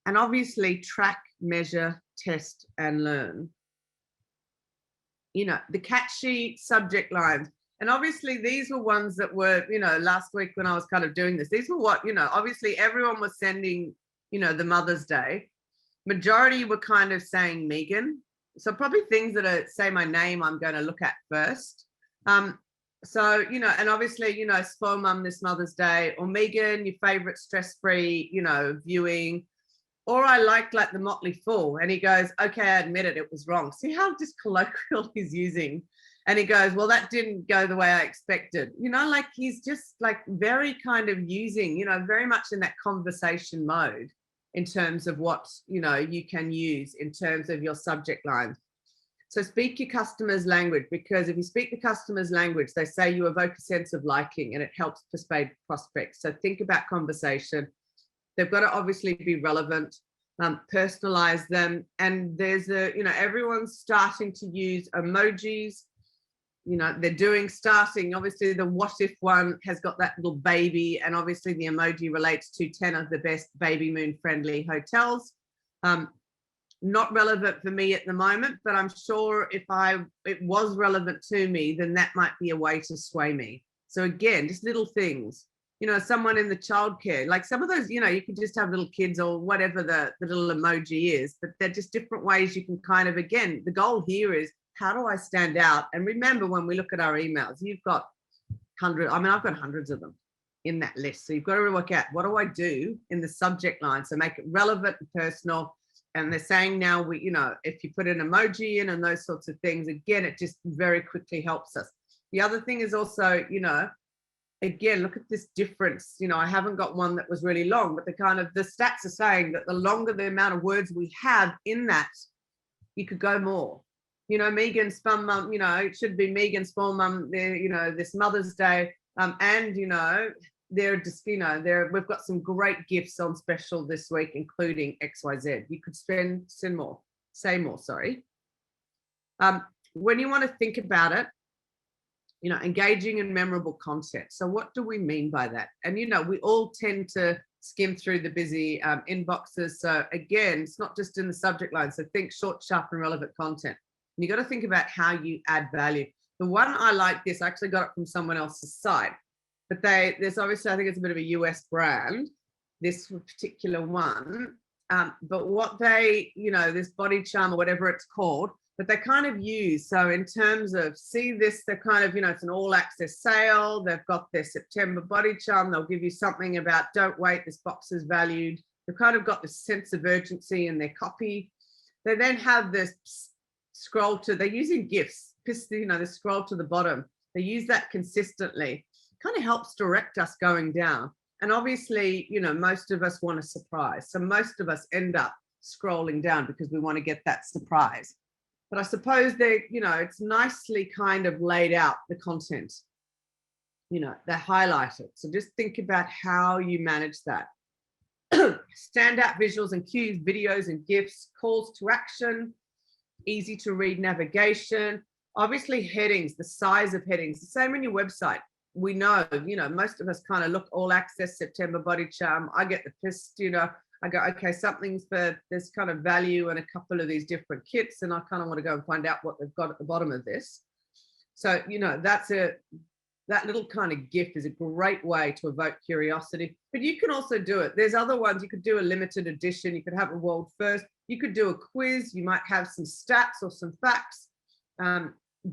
And obviously track, measure, test, and learn. You know, the catchy subject lines. And obviously these were ones that were, you know, last week when I was kind of doing this, these were what, you know, obviously everyone was sending, you know, the Mother's Day. Majority were kind of saying Megan. So probably things that are, say my name, I'm going to look at first. So, you know, and obviously, you know, spoil mum this Mother's Day, or Megan, your favorite stress-free, you know, viewing. Or I like the Motley Fool, and he goes, okay, I admit it, it was wrong. See how just colloquial he's using. And he goes, well, that didn't go the way I expected. You know, like he's just like very kind of using, you know, very much in that conversation mode in terms of what, you know, you can use in terms of your subject lines. So speak your customer's language, because if you speak the customer's language, they say you evoke a sense of liking and it helps persuade prospects. So think about conversation. They've got to obviously be relevant, personalize them. And there's you know, everyone's starting to use emojis. You know, they're starting, obviously the what if one has got that little baby, and obviously the emoji relates to 10 of the best baby moon friendly hotels. Not relevant for me at the moment, but I'm sure if it was relevant to me, then that might be a way to sway me. So again, just little things. You know, someone in the childcare, like some of those, you know, you can just have little kids or whatever the little emoji is, but they're just different ways you can kind of, again, the goal here is, how do I stand out? And remember, when we look at our emails, you've got hundreds, I mean, I've got hundreds of them in that list. So you've got to work out, what do I do in the subject line? So make it relevant and personal. And they're saying now, we, you know, if you put an emoji in and those sorts of things, again, it just very quickly helps us. The other thing is also, you know, again, look at this difference. You know, I haven't got one that was really long, but the stats are saying that the longer the amount of words we have in that, you could go more. You know, Megan's fun mum, you know, it should be Megan's full mum there, you know, this Mother's Day. And, you know, they're just, you know, we've got some great gifts on special this week, including XYZ. You could say more, sorry. When you want to think about it, you know, engaging and memorable content. So what do we mean by that? And, you know, we all tend to skim through the busy inboxes. So again, it's not just in the subject line. So think short, sharp, and relevant content. And you got to think about how you add value. The one I like this, I actually got it from someone else's site, but there's obviously, I think it's a bit of a US brand, this particular one. But what they, you know, this body charm or whatever it's called, but they kind of use, so in terms of, see this, they're kind of, you know, it's an all access sale. They've got their September body charm. They'll give you something about, don't wait, this box is valued. They've kind of got this sense of urgency in their copy. They then have this scroll to, they're using GIFs, you know, they scroll to the bottom. They use that consistently. Kind of helps direct us going down. And obviously, you know, most of us want a surprise. So most of us end up scrolling down because we want to get that surprise. But I suppose they, you know, it's nicely kind of laid out, the content, you know, they highlight it. So just think about how you manage that. Standout visuals and cues, videos and GIFs, calls to action, easy to read navigation, obviously headings, the size of headings, the same on your website. We know, you know, most of us kind of look all access September body charm. I get the pissed, you know, I go, okay, something's for this kind of value and a couple of these different kits, and I kind of want to go and find out what they've got at the bottom of this. So, you know, that little kind of GIF is a great way to evoke curiosity. But you can also do it. There's other ones. You could do a limited edition. You could have a world first. You could do a quiz. You might have some stats or some facts,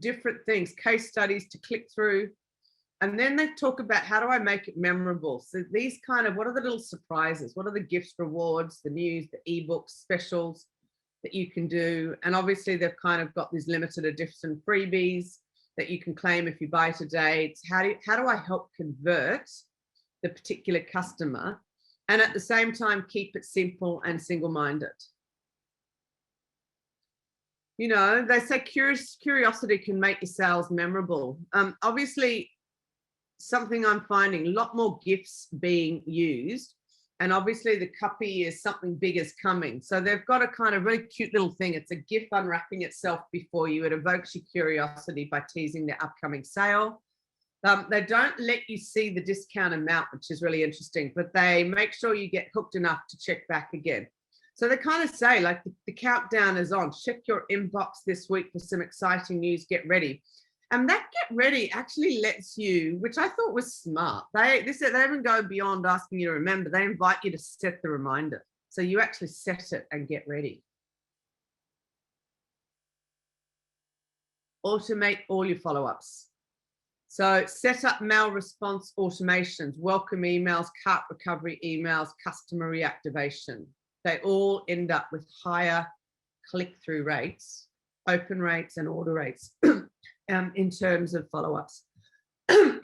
different things, case studies to click through. And then they talk about, how do I make it memorable? So these kind of, what are the little surprises? What are the gifts, rewards, the news, the ebooks, specials that you can do? And obviously they've kind of got these limited edition freebies that you can claim if you buy today. It's how do I help convert the particular customer, and at the same time keep it simple and single-minded. You know, they say curiosity can make your sales memorable. Obviously, something I'm finding, a lot more GIFs being used. And obviously the copy is something big is coming. So they've got a kind of really cute little thing. It's a GIF unwrapping itself before you. It evokes your curiosity by teasing the upcoming sale. They don't let you see the discount amount, which is really interesting, but they make sure you get hooked enough to check back again. So they kind of say, like, the countdown is on. Check your inbox this week for some exciting news. Get ready. And that get ready actually lets you, which I thought was smart. They even go beyond asking you to remember. They invite you to set the reminder. So you actually set it and get ready. Automate all your follow-ups. So set up mail response automations, welcome emails, cart recovery emails, customer reactivation. They all end up with higher click-through rates, open rates, and order rates in terms of follow-ups.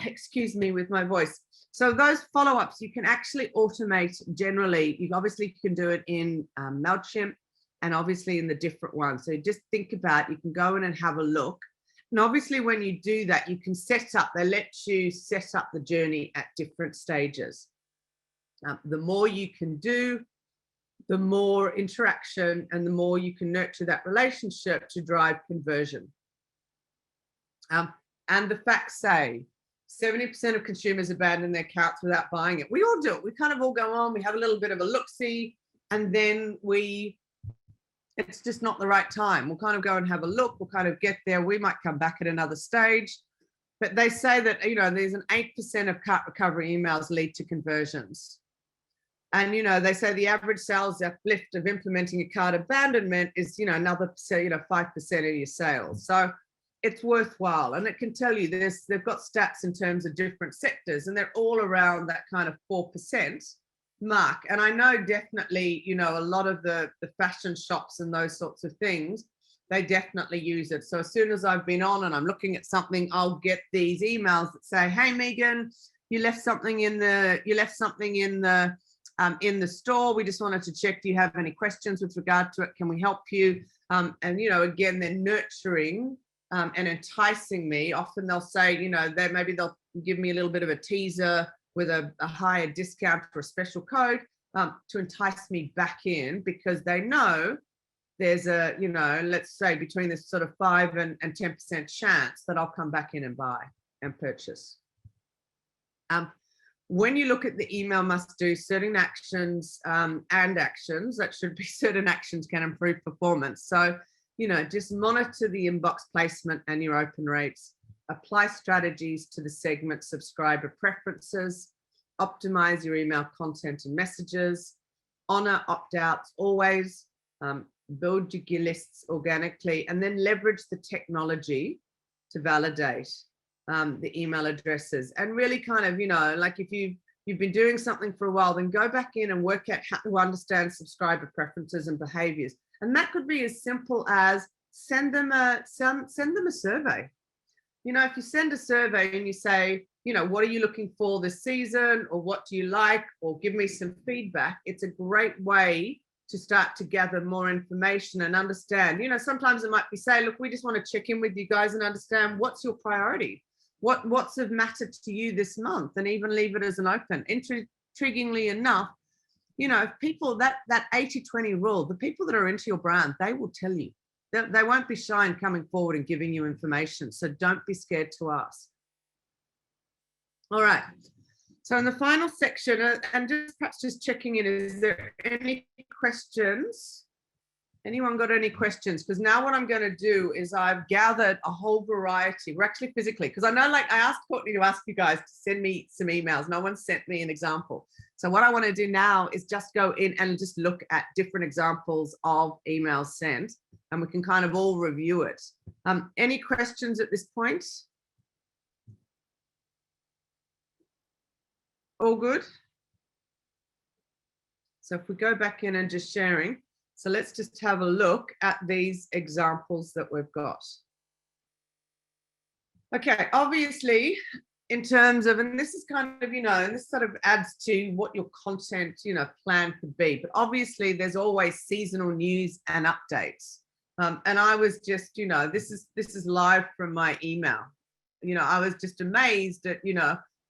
Excuse me with my voice. So those follow-ups you can actually automate generally. You obviously can do it in MailChimp and obviously in the different ones. So just think about, you can go in and have a look. And obviously when you do that, you can set up, they let you set up the journey at different stages. The more you can do, the more interaction and the more you can nurture that relationship to drive conversion. And the facts say 70% of consumers abandon their accounts without buying it. We all do it. We kind of all go on, we have a little bit of a look-see, and then it's just not the right time. We'll kind of go and have a look, we'll kind of get there, we might come back at another stage. But they say that, you know, there's an 8% of cart recovery emails lead to conversions. And, you know, they say the average sales uplift of implementing a cart abandonment is, you know, another, 5% of your sales. So it's worthwhile. And it can tell you this, they've got stats in terms of different sectors, and they're all around that kind of 4% mark. And I know definitely, you know, a lot of the fashion shops and those sorts of things, they definitely use it. So as soon as I've been on and I'm looking at something, I'll get these emails that say, hey, Megan, you left something in the store. We just wanted to check, do you have any questions with regard to it? Can we help you? And, you know, again, they're nurturing and enticing me. Often they'll say, you know, maybe they'll give me a little bit of a teaser with a higher discount for a special code to entice me back in, because they know there's a, you know, let's say between this sort of 5 and 10% chance that I'll come back in and buy and purchase. When you look at the email must do certain actions and actions, that should be certain actions can improve performance. So, you know, just monitor the inbox placement and your open rates, apply strategies to the segment subscriber preferences, optimize your email content and messages, honor opt-outs always, build your lists organically, and then leverage the technology to validate the email addresses. And really kind of, you know, like if you've been doing something for a while, then go back in and work out how to understand subscriber preferences and behaviors. And that could be as simple as send them a survey. You know, if you send a survey and you say, you know, what are you looking for this season, or what do you like, or give me some feedback, it's a great way to start to gather more information and understand. You know, sometimes it might be say, look, we just want to check in with you guys and understand what's your priority, what's of matter to you this month, and even leave it as an open. Intriguingly enough, you know, if people, that 80-20 rule, the people that are into your brand, they will tell you. They won't be shy in coming forward and giving you information. So don't be scared to ask. All right. So in the final section, and perhaps just checking in, is there any questions? Anyone got any questions? Because now what I'm going to do is I've gathered a whole variety. We're actually physically, because I know, like, I asked Courtney to ask you guys to send me some emails. No one sent me an example. So what I want to do now is just go in and just look at different examples of emails sent, and we can kind of all review it. Any questions at this point? All good? So if we go back in and just sharing, so let's just have a look at these examples that we've got. Okay, obviously, in terms of, and this is kind of, you know, and this sort of adds to what your content, you know, plan could be. But obviously, there's always seasonal news and updates. And I was just, this is live from my email. I was just amazed at,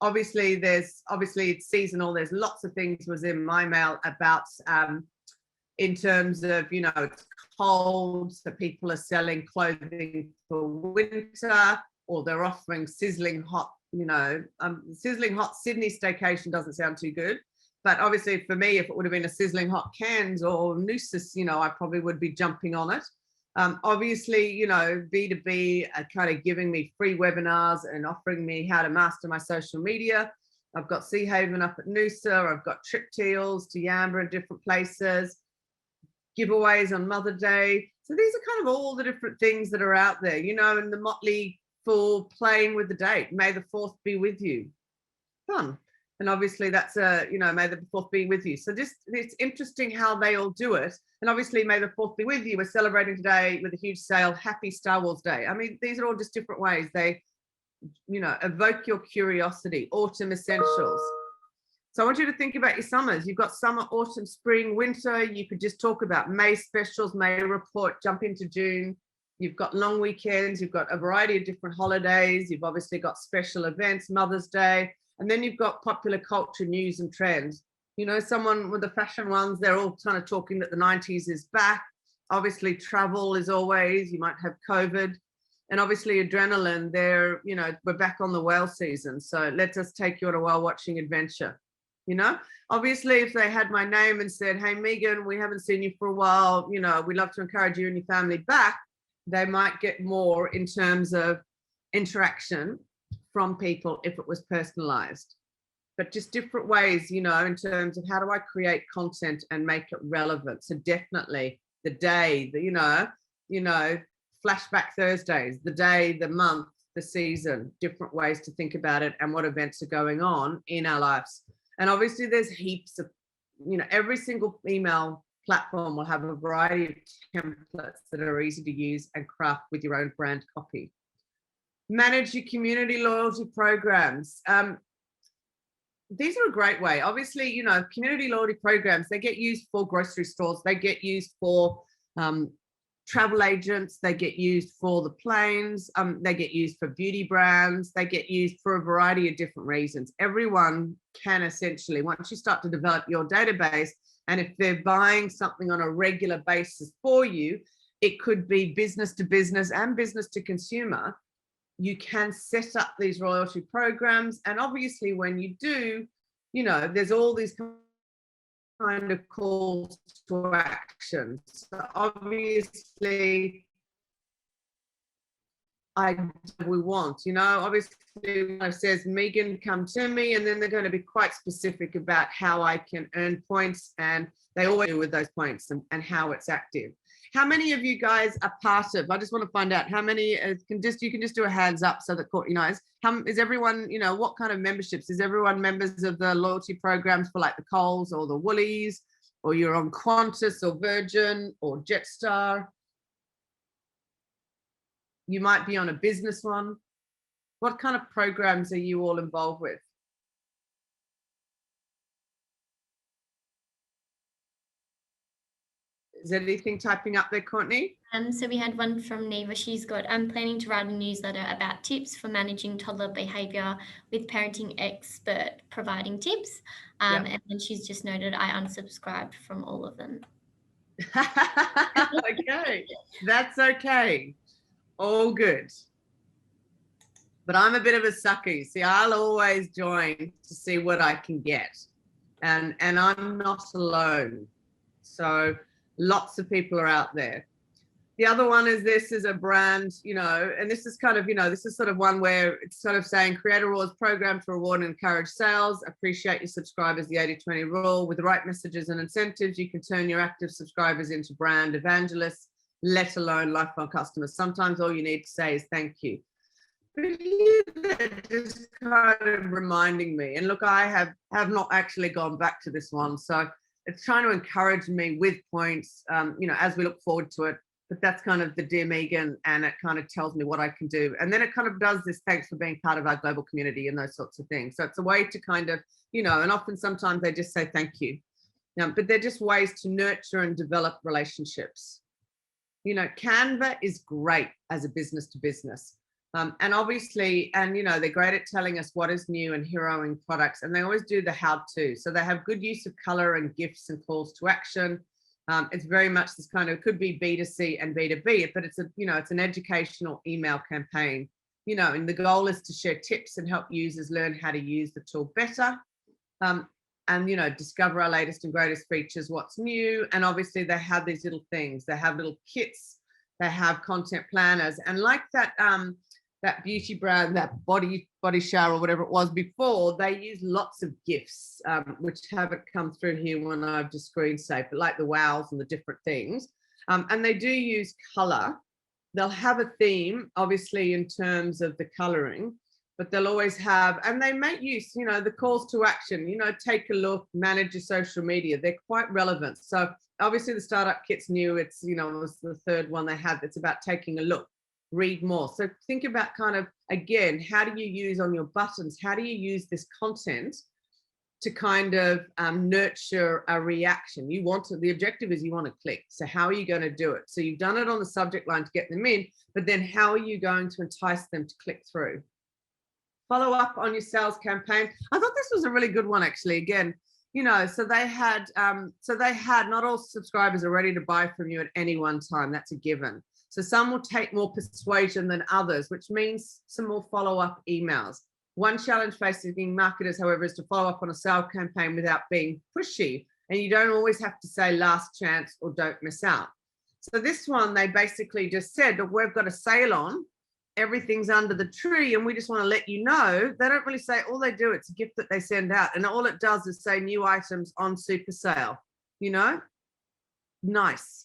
obviously it's seasonal. There's lots of things was in my mail about, in terms of, it's cold, so people are selling clothing for winter, or they're offering sizzling hot, sizzling hot Sydney staycation doesn't sound too good. But obviously for me, if it would have been a sizzling hot Cairns or Noosa, I probably would be jumping on it. Obviously, B2B are kind of giving me free webinars and offering me how to master my social media. I've got Sea Haven up at Noosa. I've got trip deals to Yamba and different places, giveaways on Mother Day. So these are kind of all the different things that are out there, and the Motley Fool playing with the date. May the 4th be with you. Fun. And obviously that's may the 4th be with you. So just, it's interesting how they all do it. And obviously May the 4th be with you. We're celebrating today with a huge sale. Happy Star Wars Day. I mean, these are all just different ways. They, evoke your curiosity. Autumn essentials. So I want you to think about your summers. You've got summer, autumn, spring, winter. You could just talk about May specials, May report, jump into June. You've got long weekends. You've got a variety of different holidays. You've obviously got special events, Mother's Day. And then you've got popular culture, news and trends. Someone with the fashion ones, they're all kind of talking that the 90s is back. Obviously travel is always, you might have COVID. And obviously adrenaline, we're back on the whale season. So let us take you on a whale watching adventure. Obviously if they had my name and said, hey, Megan, we haven't seen you for a while, we'd love to encourage you and your family back, they might get more in terms of interaction from people if it was personalized. But just different ways, in terms of how do I create content and make it relevant. So definitely the day, flashback Thursdays, the day, the month, the season, different ways to think about it and what events are going on in our lives. And obviously there's heaps of, every single email platform will have a variety of templates that are easy to use and craft with your own brand copy. Manage your community loyalty programs. These are a great way. Obviously, community loyalty programs, they get used for grocery stores, they get used for travel agents, they get used for the planes, they get used for beauty brands, they get used for a variety of different reasons. Everyone can essentially, once you start to develop your database, and if they're buying something on a regular basis for you, it could be business to business and business to consumer. You can set up these loyalty programs. And obviously when you do, there's all these kind of calls to action. So obviously we want, obviously it says, Megan, come to me, and then they're going to be quite specific about how I can earn points, and they always do with those points and how it's active. How many of you guys are part of, I just want to find out how many you can just do a hands up so that Courtney knows. Is everyone, what kind of memberships? Is everyone members of the loyalty programs for like the Coles or the Woolies, or you're on Qantas or Virgin or Jetstar? You might be on a business one. What kind of programs are you all involved with? Is there anything typing up there, Courtney? So we had one from Neva. She's got, I'm planning to write a newsletter about tips for managing toddler behavior with parenting expert providing tips. And then she's just noted, I unsubscribed from all of them. Okay, that's okay. All good. But I'm a bit of a sucker. See, I'll always join to see what I can get. And I'm not alone. So lots of people are out there. The other one is, this is a brand, and this is kind of, this is sort of one where it's sort of saying, create a rewards program to reward and encourage sales. Appreciate your subscribers, the 80-20 rule. With the right messages and incentives, you can turn your active subscribers into brand evangelists, let alone lifelong customers. Sometimes all you need to say is thank you. But they're just kind of reminding me. And look, I have not actually gone back to this one. So it's trying to encourage me with points, as we look forward to it. But that's kind of the Dear Megan, and it kind of tells me what I can do. And then it kind of does this, thanks for being part of our global community and those sorts of things. So it's a way to kind of, and often sometimes they just say thank you. But they're just ways to nurture and develop relationships. You know, Canva is great as a business to business. And obviously, and you know, they're great at telling us what is new and heroing products, and they always do the how-to. So they have good use of color and GIFs and calls to action. It's very much this kind of, could be B2C and B2B, but it's a, you know, it's an educational email campaign, you know, and the goal is to share tips and help users learn how to use the tool better. And, you know, discover our latest and greatest features, what's new. And obviously they have these little things, they have little kits, they have content planners, and like that, that beauty brand, that body shower or whatever it was before, they use lots of GIFs, which haven't come through here when I've just screen saved, but like the wows and the different things. And they do use color. They'll have a theme, obviously, in terms of the coloring, but they'll always have, and they make use, you know, the calls to action, you know, take a look, manage your social media. They're quite relevant. So obviously the startup kit's new. It's, you know, it was the third one they had that's about taking a look. Read more. So think about kind of, again, how do you use on your buttons? How do you use this content to kind of nurture a reaction? You want to, the objective is you want to click. So how are you going to do it? So you've done it on the subject line to get them in, but then how are you going to entice them to click through? Follow up on your sales campaign. I thought this was a really good one, actually. Again, you know, so they had not all subscribers are ready to buy from you at any one time. That's a given. So some will take more persuasion than others, which means some more follow-up emails. One challenge facing marketers, however, is to follow up on a sales campaign without being pushy. And you don't always have to say last chance or don't miss out. So this one, they basically just said that we've got a sale on, everything's under the tree, and we just want to let you know. They don't really say, all they do, it's a gift that they send out. And all it does is say new items on super sale, you know, nice.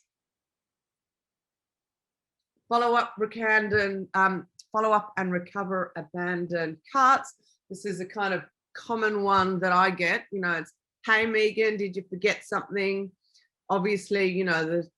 Follow up and recover abandoned carts. This is a kind of common one that I get. You know, it's, hey Megan, did you forget something? Obviously, you know, the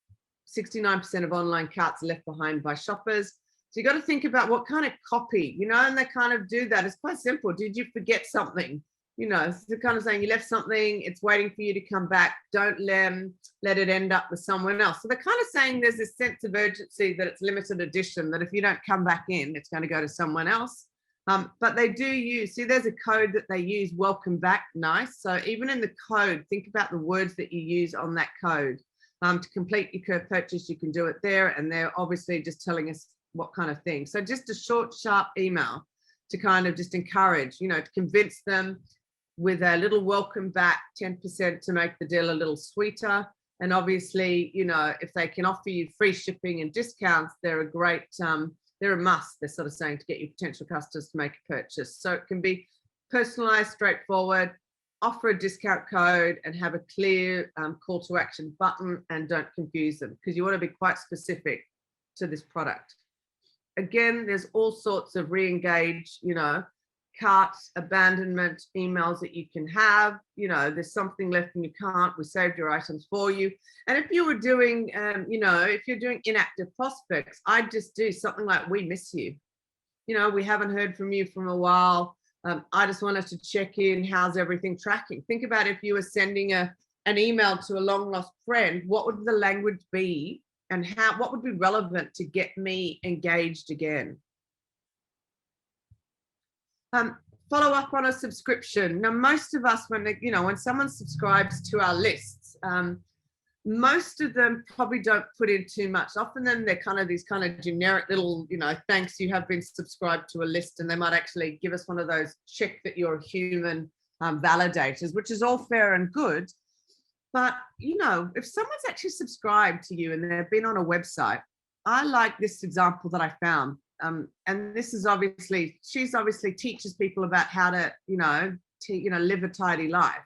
69% of online carts are left behind by shoppers. So you got to think about what kind of copy, you know, and they kind of do that. It's quite simple. Did you forget something? You know, it's the kind of saying you left something, it's waiting for you to come back. Don't let it end up with someone else. So they're kind of saying there's this sense of urgency that it's limited edition, that if you don't come back in, it's going to go to someone else. But they do use, see, there's a code that they use, welcome back, nice. So even in the code, think about the words that you use on that code. To complete your purchase, you can do it there. And they're obviously just telling us what kind of thing. So just a short, sharp email to kind of just encourage, you know, to convince them with a little welcome back, 10% to make the deal a little sweeter. And obviously, you know, if they can offer you free shipping and discounts, they're a great, they're a must, they're sort of saying, to get your potential customers to make a purchase. So it can be personalized, straightforward, offer a discount code and have a clear call to action button, and don't confuse them, because you want to be quite specific to this product. Again, there's all sorts of re-engage, you know, cart abandonment emails that you can have. You know, there's something left in your cart, we saved your items for you. And if you were doing, you know, if you're doing inactive prospects, I'd just do something like, we miss you. You know, we haven't heard from you for a while. I just wanted to check in, how's everything tracking? Think about if you were sending an email to a long lost friend, what would the language be, and what would be relevant to get me engaged again? Follow up on a subscription. Now, most of us, when someone subscribes to our lists, most of them probably don't put in too much. Often then they're kind of these kind of generic little, you know, thanks, you have been subscribed to a list, and they might actually give us one of those check that you're a human validators, which is all fair and good. But, you know, if someone's actually subscribed to you and they've been on a website, I like this example that I found. And this is obviously, she's obviously teaches people about how to, live a tidy life.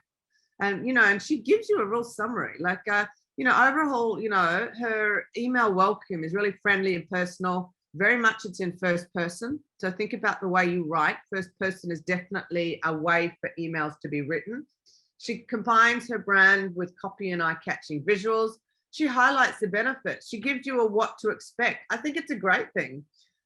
And, you know, and she gives you a real summary, like, overall, her email welcome is really friendly and personal. Very much it's in first person. So think about the way you write. First person is definitely a way for emails to be written. She combines her brand with copy and eye-catching visuals. She highlights the benefits. She gives you a what to expect. I think it's a great thing.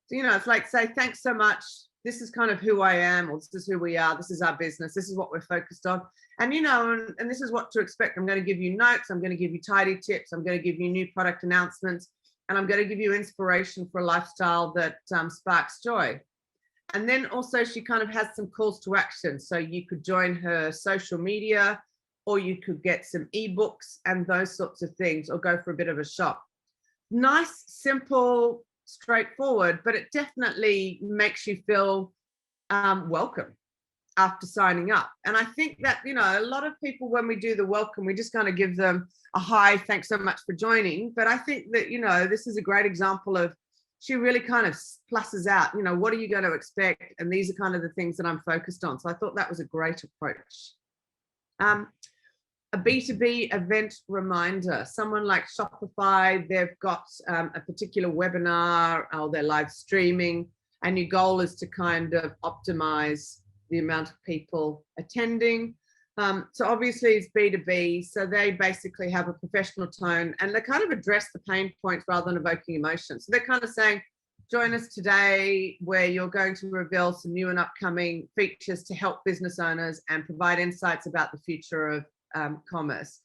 So, it's like, say, thanks so much. This is kind of who I am, or this is who we are. This is our business. This is what we're focused on. And, and this is what to expect. I'm going to give you notes. I'm going to give you tidy tips. I'm going to give you new product announcements. and I'm going to give you inspiration for a lifestyle that sparks joy. And then also she kind of has some calls to action. So you could join her social media, or you could get some ebooks and those sorts of things, or go for a bit of a shop. Nice, simple, straightforward, but it definitely makes you feel welcome after signing up. And I think that, you know, a lot of people, when we do the welcome, we just kind of give them a hi, thanks so much for joining. But I think that, you know, this is a great example of, she really kind of plusses out, you know, what are you going to expect? And these are kind of the things that I'm focused on. So I thought that was a great approach. A B2B event reminder, someone like Shopify, they've got a particular webinar or they're live streaming, and your goal is to kind of optimize the amount of people attending. So obviously it's B2B, so they basically have a professional tone and they kind of address the pain points rather than evoking emotions. So they're kind of saying, join us today where you're going to reveal some new and upcoming features to help business owners and provide insights about the future of commerce.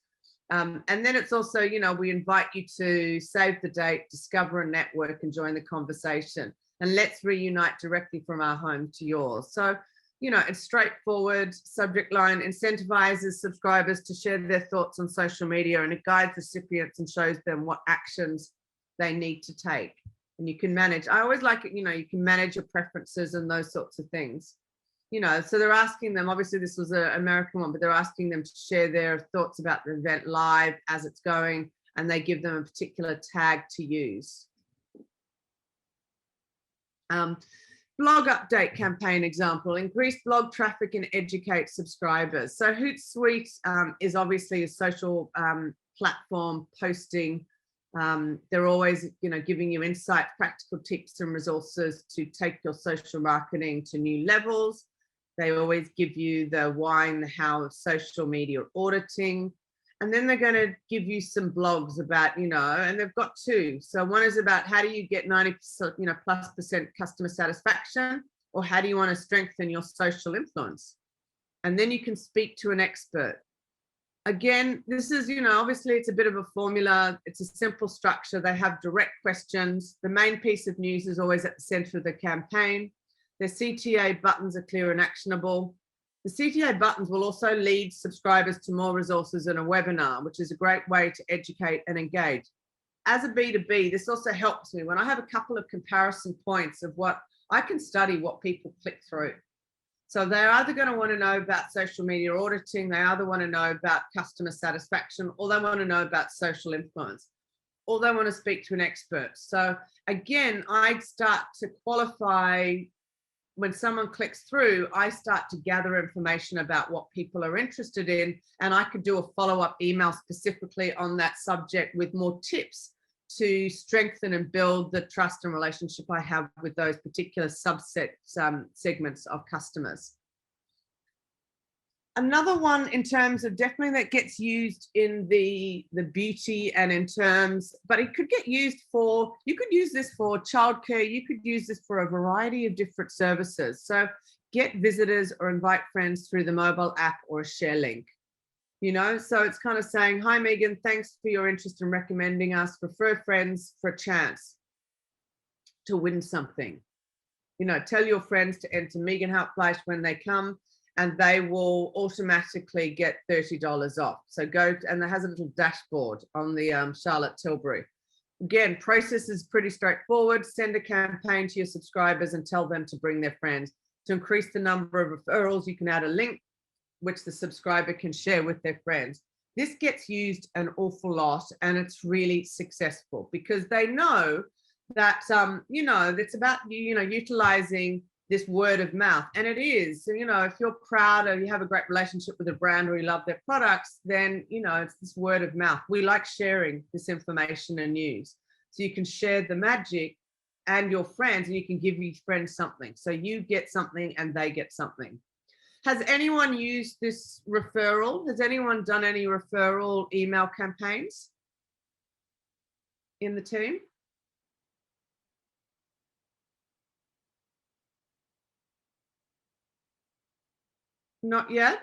And then it's also, you know, we invite you to save the date, discover a network and join the conversation. And let's reunite directly from our home to yours. So, you know, it's straightforward. Subject line incentivizes subscribers to share their thoughts on social media, and it guides recipients and shows them what actions they need to take. And you can manage, I always like it, you know, you can manage your preferences and those sorts of things. You know, so they're asking them, obviously this was an American one, but they're asking them to share their thoughts about the event live as it's going, and they give them a particular tag to use. Blog update campaign example, increase blog traffic and educate subscribers. So Hootsuite is obviously a social platform posting. They're always, you know, giving you insights, practical tips and resources to take your social marketing to new levels. They always give you the why and the how of social media auditing. And then they're going to give you some blogs about, you know, and they've got two. So one is about how do you get 90%, you know, +% customer satisfaction, or how do you want to strengthen your social influence? And then you can speak to an expert. Again, this is, you know, obviously it's a bit of a formula. It's a simple structure. They have direct questions. The main piece of news is always at the center of the campaign. Their CTA buttons are clear and actionable. The CTA buttons will also lead subscribers to more resources in a webinar, which is a great way to educate and engage. As a B2B, this also helps me when I have a couple of comparison points of what I can study, what people click through. So they're either going to want to know about social media auditing, they either want to know about customer satisfaction, or they want to know about social influence, or they want to speak to an expert. So again, I start to qualify. When someone clicks through, I start to gather information about what people are interested in, and I could do a follow-up email specifically on that subject with more tips to strengthen and build the trust and relationship I have with those particular subset segments of customers. Another one in terms of definitely that gets used in the beauty and in terms, but it could get used for, you could use this for childcare, you could use this for a variety of different services. So get visitors or invite friends through the mobile app or a share link. You know, so it's kind of saying, hi Megan, thanks for your interest in recommending us, refer friends for a chance to win something. You know, tell your friends to enter Megan Hauptfleisch when they come, and they will automatically get $30 off. So go, and it has a little dashboard on the Charlotte Tilbury. Again, process is pretty straightforward. Send a campaign to your subscribers and tell them to bring their friends. To increase the number of referrals, you can add a link which the subscriber can share with their friends. This gets used an awful lot, and it's really successful because they know that, you know, it's about, you know, utilizing this word of mouth. And it is, you know, if you're proud or you have a great relationship with a brand or you love their products, then, you know, it's this word of mouth. We like sharing this information and news. So you can share the magic and your friends, and you can give your friends something. So you get something and they get something. Has anyone used this referral? Has anyone done any referral email campaigns in the team? Not yet?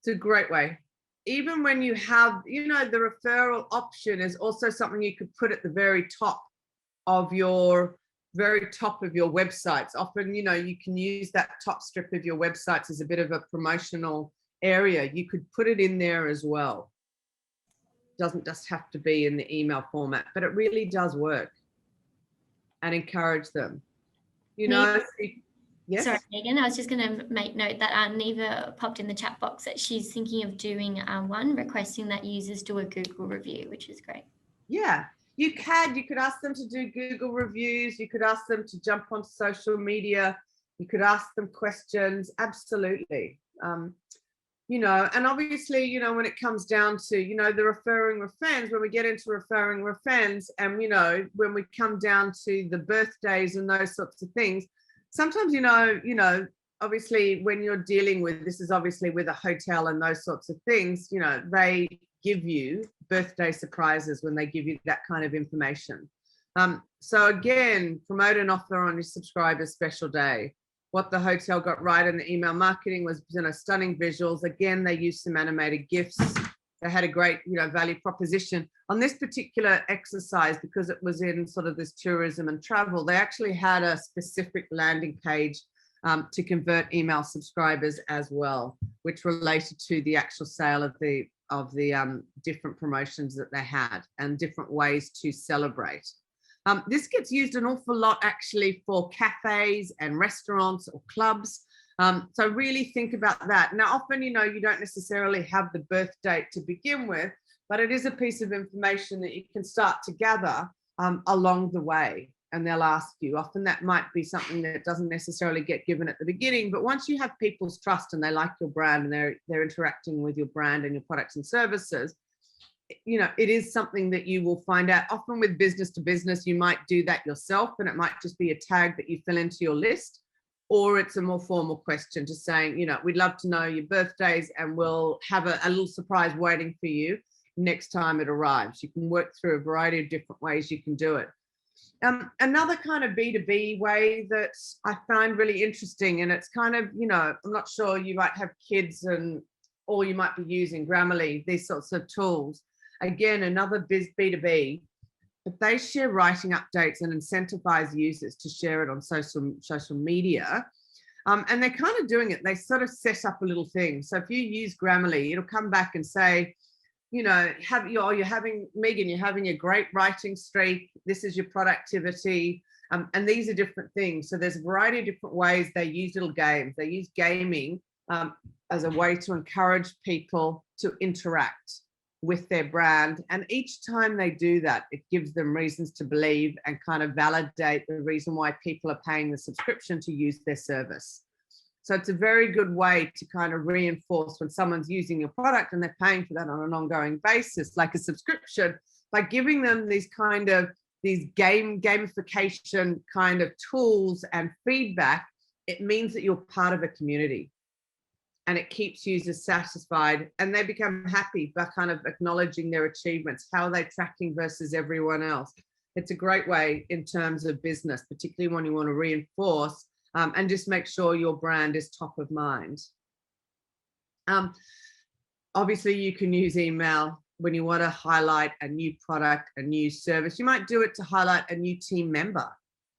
It's a great way. even when you have, the referral option is also something you could put at the very top of your websites. Often, you can use that top strip of your websites as a bit of a promotional area. You could put it in there as well. Doesn't just have to be in the email format, but it really does work. And encourage them. Yes. Sorry, Megan, I was just going to make note that Neva popped in the chat box that she's thinking of doing one requesting that users do a Google review, which is great. Yeah, you could ask them to do Google reviews. You could ask them to jump on social media. You could ask them questions. Absolutely. And obviously, when it comes down to, the referring friends, when we get into referring friends, and, when we come down to the birthdays and those sorts of things, sometimes, obviously when you're dealing with, this is obviously with a hotel and those sorts of things, they give you birthday surprises when they give you that kind of information. So again, promote an offer on your subscriber's special day. What the hotel got right in the email marketing was, stunning visuals. Again, they used some animated GIFs. They had a great, value proposition. On this particular exercise, because it was in sort of this tourism and travel, they actually had a specific landing page to convert email subscribers as well, which related to the actual sale of the different promotions that they had and different ways to celebrate. This gets used an awful lot actually for cafes and restaurants or clubs. So really think about that. Now, often, you don't necessarily have the birth date to begin with, but it is a piece of information that you can start to gather along the way. And they'll ask you, often that might be something that doesn't necessarily get given at the beginning, but once you have people's trust and they like your brand and they're interacting with your brand and your products and services, it is something that you will find out. Often with business to business, you might do that yourself, and it might just be a tag that you fill into your list, or it's a more formal question just saying, we'd love to know your birthdays and we'll have a little surprise waiting for you next time it arrives. You can work through a variety of different ways you can do it. Another kind of B2B way that I find really interesting, and it's kind of, I'm not sure, you might have kids or you might be using Grammarly, these sorts of tools. Again, another B2B, if they share writing updates and incentivize users to share it on social media, and they're kind of doing it, they sort of set up a little thing. So if you use Grammarly, it'll come back and say, you're having, Megan, you're having a great writing streak. This is your productivity. And these are different things. So there's a variety of different ways. They use little games. They use gaming as a way to encourage people to interact with their brand. And each time they do that, it gives them reasons to believe and kind of validate the reason why people are paying the subscription to use their service. So it's a very good way to kind of reinforce when someone's using your product and they're paying for that on an ongoing basis, like a subscription, by giving them these gamification kind of tools and feedback. It means that you're part of a community, and it keeps users satisfied, and they become happy by kind of acknowledging their achievements, how they're tracking versus everyone else. It's a great way in terms of business, particularly when you want to reinforce and just make sure your brand is top of mind. Obviously, you can use email when you want to highlight a new product, a new service. You might do it to highlight a new team member.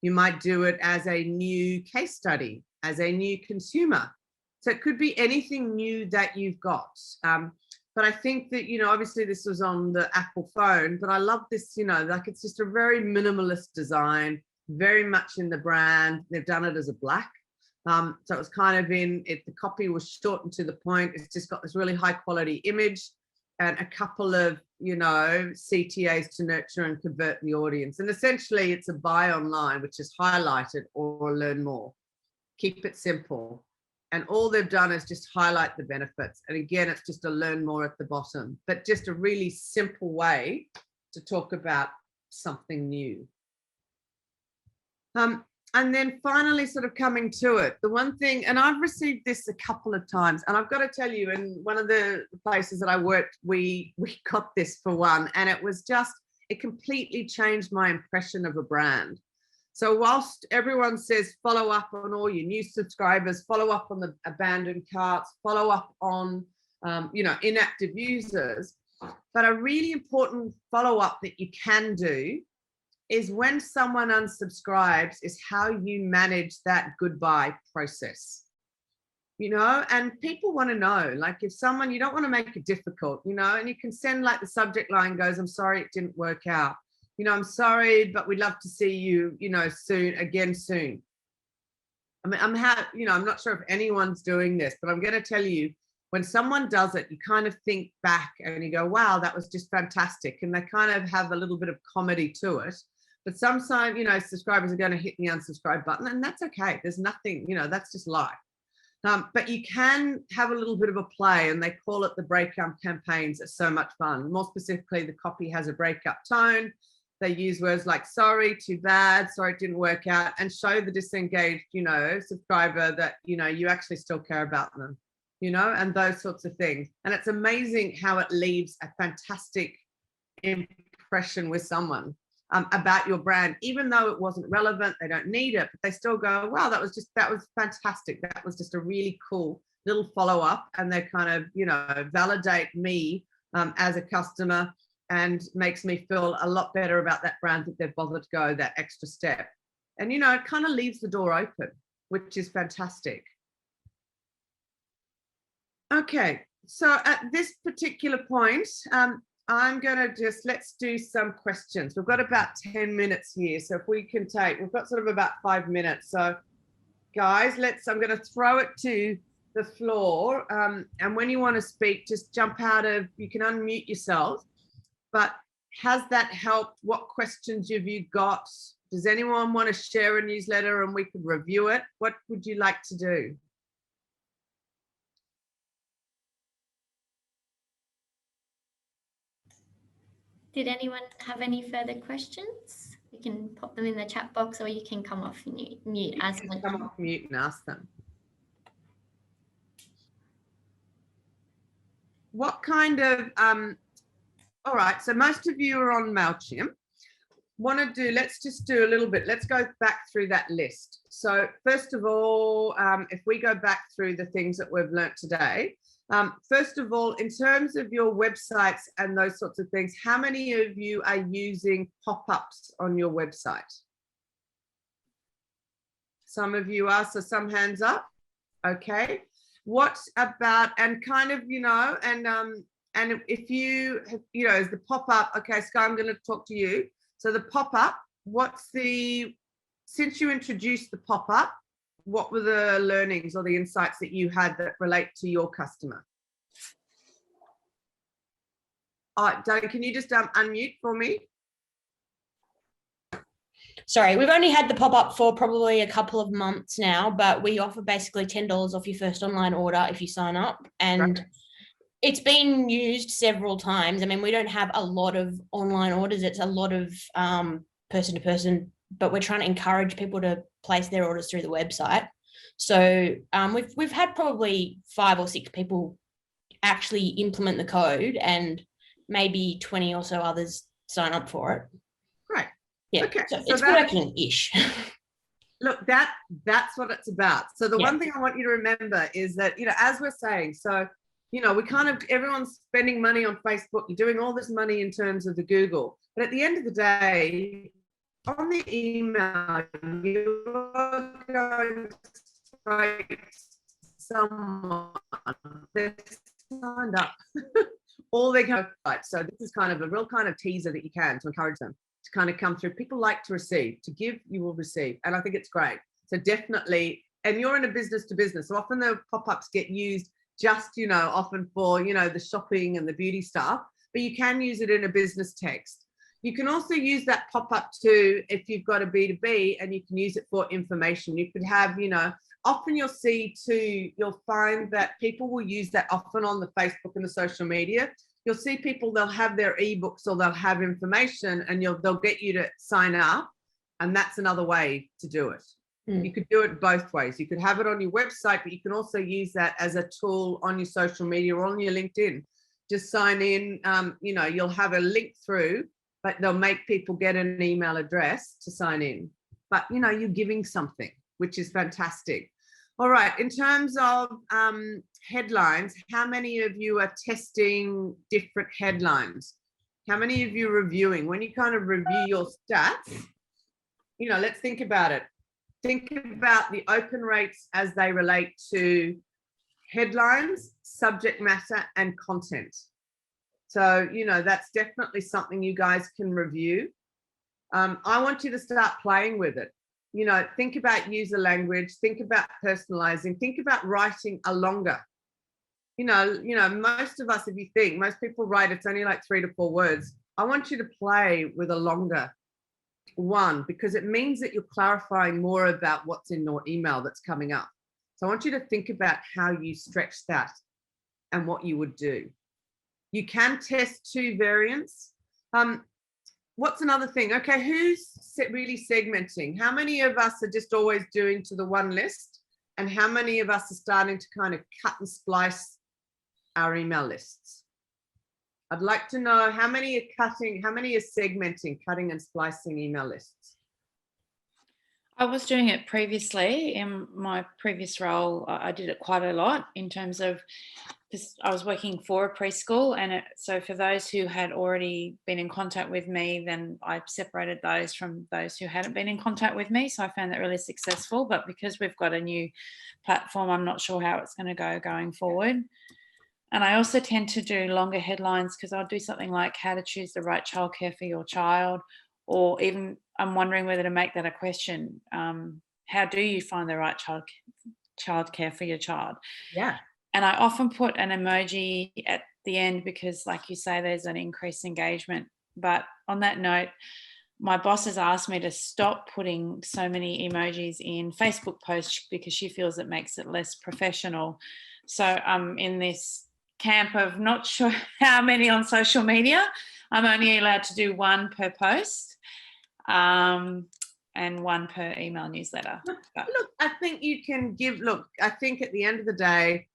You might do it as a new case study, as a new consumer. So it could be anything new that you've got. But I think that, obviously this was on the Apple phone, but I love this, like it's just a very minimalist design, very much in the brand. They've done it as a black. So it was kind of the copy was short and to the point. It's just got this really high quality image and a couple of, CTAs to nurture and convert the audience. And essentially it's a buy online, which is highlighted or learn more. Keep it simple. And all they've done is just highlight the benefits. And again, it's just a learn more at the bottom, but just a really simple way to talk about something new. And then finally, sort of coming to it, the one thing, and I've received this a couple of times, and I've got to tell you, in one of the places that I worked, we got this for one, and it completely changed my impression of a brand. So whilst everyone says follow up on all your new subscribers, follow up on the abandoned carts, follow up on inactive users. But a really important follow-up that you can do is when someone unsubscribes is how you manage that goodbye process. And people want to know, like, if someone, you don't want to make it difficult, and you can send, like, the subject line goes, I'm sorry it didn't work out. I'm sorry, but we'd love to see you, soon. I mean, I'm not sure if anyone's doing this, but I'm going to tell you, when someone does it, you kind of think back and you go, wow, that was just fantastic. And they kind of have a little bit of comedy to it. But sometimes, subscribers are going to hit the unsubscribe button, and that's okay. There's nothing, that's just life. But you can have a little bit of a play, and they call it the breakup campaigns. It's so much fun. More specifically, the copy has a breakup tone. They use words like sorry, too bad, sorry it didn't work out, and show the disengaged, subscriber that, you actually still care about them, and those sorts of things. And it's amazing how it leaves a fantastic impression with someone about your brand, even though it wasn't relevant, they don't need it, but they still go, wow, that was fantastic. That was just a really cool little follow-up. And they kind of, validate me as a customer, and makes me feel a lot better about that brand, that they've bothered to go that extra step. And, it kind of leaves the door open, which is fantastic. Okay, so at this particular point, I'm going to let's do some questions. We've got about 10 minutes here. So if we can we've got sort of about 5 minutes. So guys, I'm going to throw it to the floor. And when you want to speak, just jump you can unmute yourself. But has that helped? What questions have you got? Does anyone want to share a newsletter and we could review it? What would you like to do? Did anyone have any further questions? You can pop them in the chat box, or you can come off mute. Come off mute and ask them. What kind of, all right, so most of you are on MailChimp. Let's just do a little bit. Let's go back through that list. So first of all, if we go back through the things that we've learnt today, first of all, in terms of your websites and those sorts of things, how many of you are using pop-ups on your website? Some of you are, so some hands up. Okay. What about, and kind of, and if you, is the pop-up, okay, Sky, I'm going to talk to you. So the pop-up, since you introduced the pop-up, what were the learnings or the insights that you had that relate to your customer? All right, Dave, can you just unmute for me? Sorry, we've only had the pop-up for probably a couple of months now, but we offer basically $10 off your first online order if you sign up. And it's been used several times. I mean, we don't have a lot of online orders. It's a lot of person to person, but we're trying to encourage people to place their orders through the website. So we've had probably 5 or 6 people actually implement the code, and maybe 20 or so others sign up for it. Great. Yeah, okay. So it's working-ish. Look, that's what it's about. So the one thing I want you to remember is that, as we're saying, so, we kind of, everyone's spending money on Facebook, you're doing all this money in terms of the Google, but at the end of the day, on the email, you're going to someone that's signed up. All they go, right. So this is kind of a real kind of teaser that you can to encourage them to kind of come through. People like to receive, to give, you will receive. And I think it's great. So definitely, and you're in a business to business. So often the pop-ups get used just, often for, the shopping and the beauty stuff, but you can use it in a business text. You can also use that pop-up too if you've got a B2B, and you can use it for information. You could have, often you'll see too, you'll find that people will use that often on the Facebook and the social media. You'll see people, they'll have their ebooks or they'll have information, and they'll get you to sign up. And that's another way to do it. You could do it both ways. You could have it on your website, but you can also use that as a tool on your social media or on your LinkedIn. Just sign in, you'll have a link through, but they'll make people get an email address to sign in. But, you're giving something, which is fantastic. All right, in terms of headlines, how many of you are testing different headlines? How many of you are reviewing? When you kind of review your stats, you know, let's think about it. Think about the open rates as they relate to headlines, subject matter, and content. So, you know, that's definitely something you guys can review. I want you to start playing with it. You know, think about user language, think about personalizing, think about writing a longer. You know, most of us, if you think, most people write, it's only like 3 to 4 words. I want you to play with a longer one, because it means that you're clarifying more about what's in your email that's coming up. So I want you to think about how you stretch that and what you would do. You can test 2 variants. What's another thing? Okay, who's really segmenting? How many of us are just always doing to the one list? And how many of us are starting to kind of cut and splice our email lists? I'd like to know how many are cutting, how many are segmenting, cutting and splicing email lists? I was doing it previously in my previous role. I did it quite a lot in terms of, because I was working for a preschool, and so for those who had already been in contact with me, then I separated those from those who hadn't been in contact with me. So I found that really successful. But because we've got a new platform, I'm not sure how it's going to go going forward. And I also tend to do longer headlines, because I'll do something like how to choose the right childcare for your child, or even I'm wondering whether to make that a question. How do you find the right childcare for your child? Yeah. And I often put an emoji at the end because, like you say, there's an increased engagement. But on that note, my boss has asked me to stop putting so many emojis in Facebook posts because she feels it makes it less professional. So I'm in this camp of not sure how many on social media. I'm only allowed to do 1 per post and 1 per email newsletter. Look, I think you can give, look, I think at the end of the day,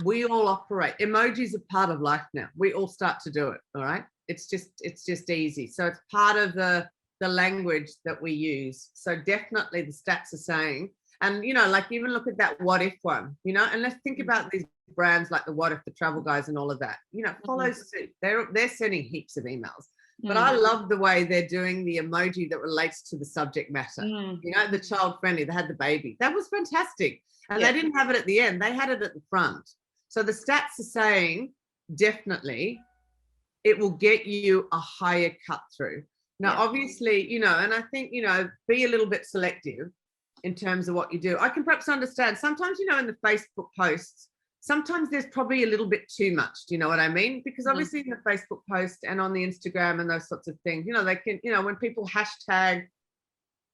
we all operate. Emojis are part of life now. We all start to do it, all right? It's just easy. So it's part of the language that we use. So definitely the stats are saying, and, you know, like even look at that what if one, you know, and let's think about these brands like the What If, the travel guys and all of that, you know, follow suit. They're sending heaps of emails. But I love the way they're doing the emoji that relates to the subject matter. You know, the child friendly, they had the baby. That was fantastic. And they didn't have it at the end, they had it at the front. So the stats are saying definitely it will get you a higher cut through. Now, obviously, you know, and I think, you know, be a little bit selective in terms of what you do. I can perhaps understand sometimes, you know, in the Facebook posts, sometimes there's probably a little bit too much. Do you know what I mean? Because obviously in the Facebook post and on the Instagram and those sorts of things, you know, they can, you know, when people hashtag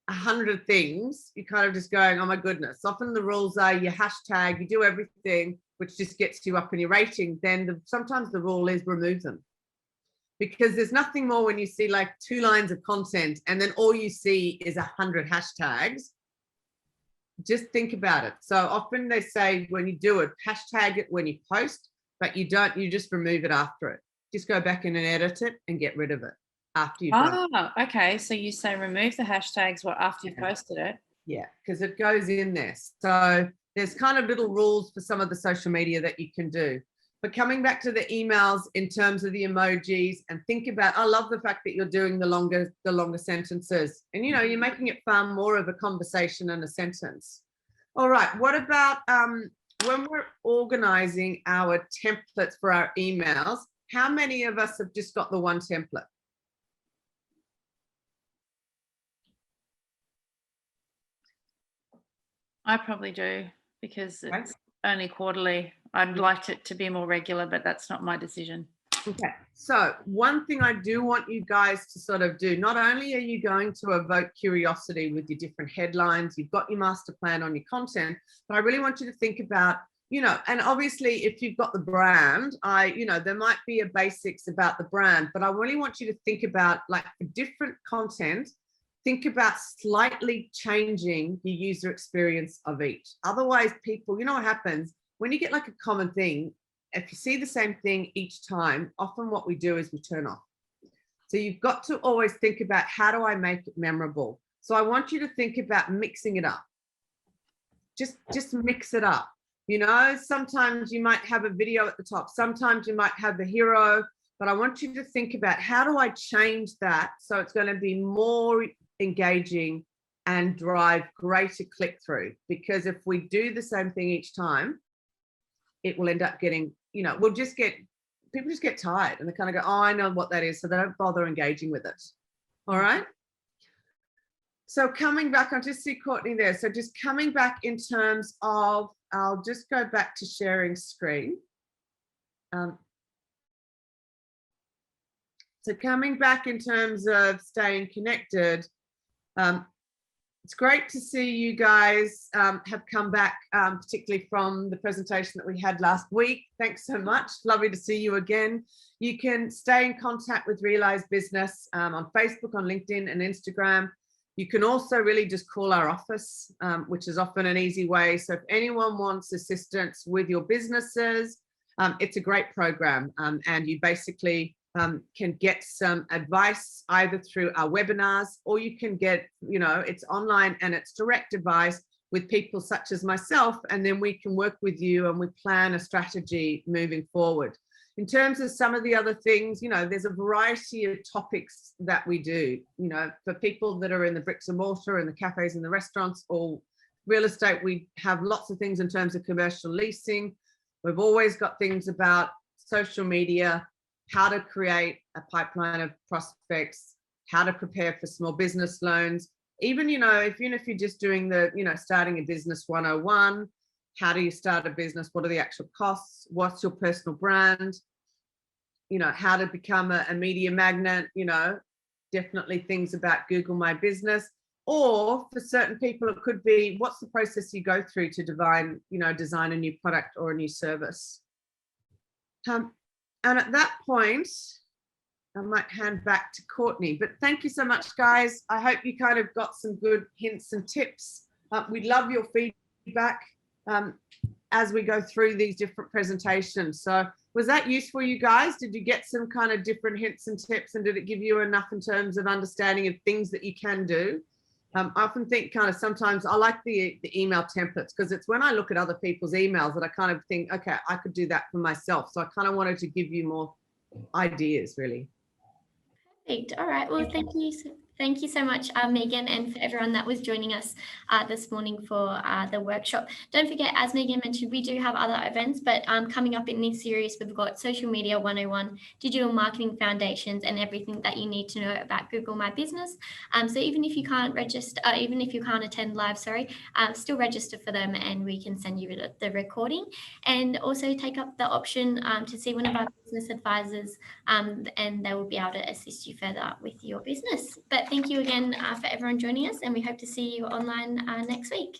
100 things, you're kind of just going, oh my goodness. Often the rules are you hashtag, you do everything, which just gets you up in your rating. Then sometimes the rule is remove them. Because there's nothing more when you see like 2 lines of content and then all you see is 100 hashtags. Just think about it. So often they say when you do it, hashtag it when you post, but you don't, you just remove it after it. Just go back in and edit it and get rid of it after you've done it. Oh, okay. So you say remove the hashtags after you've posted it? Yeah, because it goes in there. So there's kind of little rules for some of the social media that you can do. But coming back to the emails in terms of the emojis, and think about, I love the fact that you're doing the longer sentences, and you know, you're making it far more of a conversation and a sentence. All right, what about when we're organizing our templates for our emails, how many of us have just got the one template? I probably do, because it's only quarterly. I'd like it to be more regular, but that's not my decision. Okay, so one thing I do want you guys to sort of do, not only are you going to evoke curiosity with your different headlines, you've got your master plan on your content, but I really want you to think about, you know, and obviously if you've got the brand, you know, there might be a basics about the brand, but I really want you to think about, like, for different content, think about slightly changing your user experience of each. Otherwise people, you know what happens when you get like a common thing, if you see the same thing each time, often what we do is we turn off. So you've got to always think about, how do I make it memorable? So I want you to think about mixing it up. just mix it up. You know, sometimes you might have a video at the top, sometimes you might have the hero, but I want you to think about, how do I change that so it's going to be more engaging and drive greater click-through? Because if we do the same thing each time, it will end up getting, you know, people just get tired and they kind of go, oh, I know what that is, so they don't bother engaging with it. All right. So coming back, I just see Courtney there. So just coming back in terms of, I'll just go back to sharing screen. So coming back in terms of staying connected, it's great to see you guys have come back, particularly from the presentation that we had last week. Thanks so much. Lovely to see you again. You can stay in contact with Realize Business on Facebook, on LinkedIn and Instagram. You can also really just call our office, which is often an easy way. So if anyone wants assistance with your businesses, it's a great program, and you basically can get some advice either through our webinars, or you can get, you know, it's online and it's direct advice with people such as myself, and then we can work with you and we plan a strategy moving forward. In terms of some of the other things, you know, there's a variety of topics that we do, you know, for people that are in the bricks and mortar and the cafes and the restaurants or real estate. We have lots of things in terms of commercial leasing. We've always got things about social media, how to create a pipeline of prospects, how to prepare for small business loans. Even, you know, if you're just doing the, you know, starting a business 101, how do you start a business? What are the actual costs? What's your personal brand? You know, how to become a media magnet, you know, definitely things about Google My Business. Or for certain people, it could be, what's the process you go through to design a new product or a new service? And at that point, I might hand back to Courtney, but thank you so much, guys. I hope you kind of got some good hints and tips. We love your feedback as we go through these different presentations. So was that useful, you guys? Did you get some kind of different hints and tips, and did it give you enough in terms of understanding of things that you can do? I often think kind of sometimes I like the email templates, because it's when I look at other people's emails that I kind of think, okay, I could do that for myself. So I kind of wanted to give you more ideas, really. Perfect. All right. Well, thank you so much, Megan, and for everyone that was joining us this morning for the workshop. Don't forget, as Megan mentioned, we do have other events, but coming up in this series, we've got Social Media 101, Digital Marketing Foundations, and everything that you need to know about Google My Business. So even if you can't register, even if you can't attend live, still register for them, and we can send you the recording. And also take up the option to see one of our business advisors, and they will be able to assist you further with your business. But thank you again for everyone joining us, and we hope to see you online next week.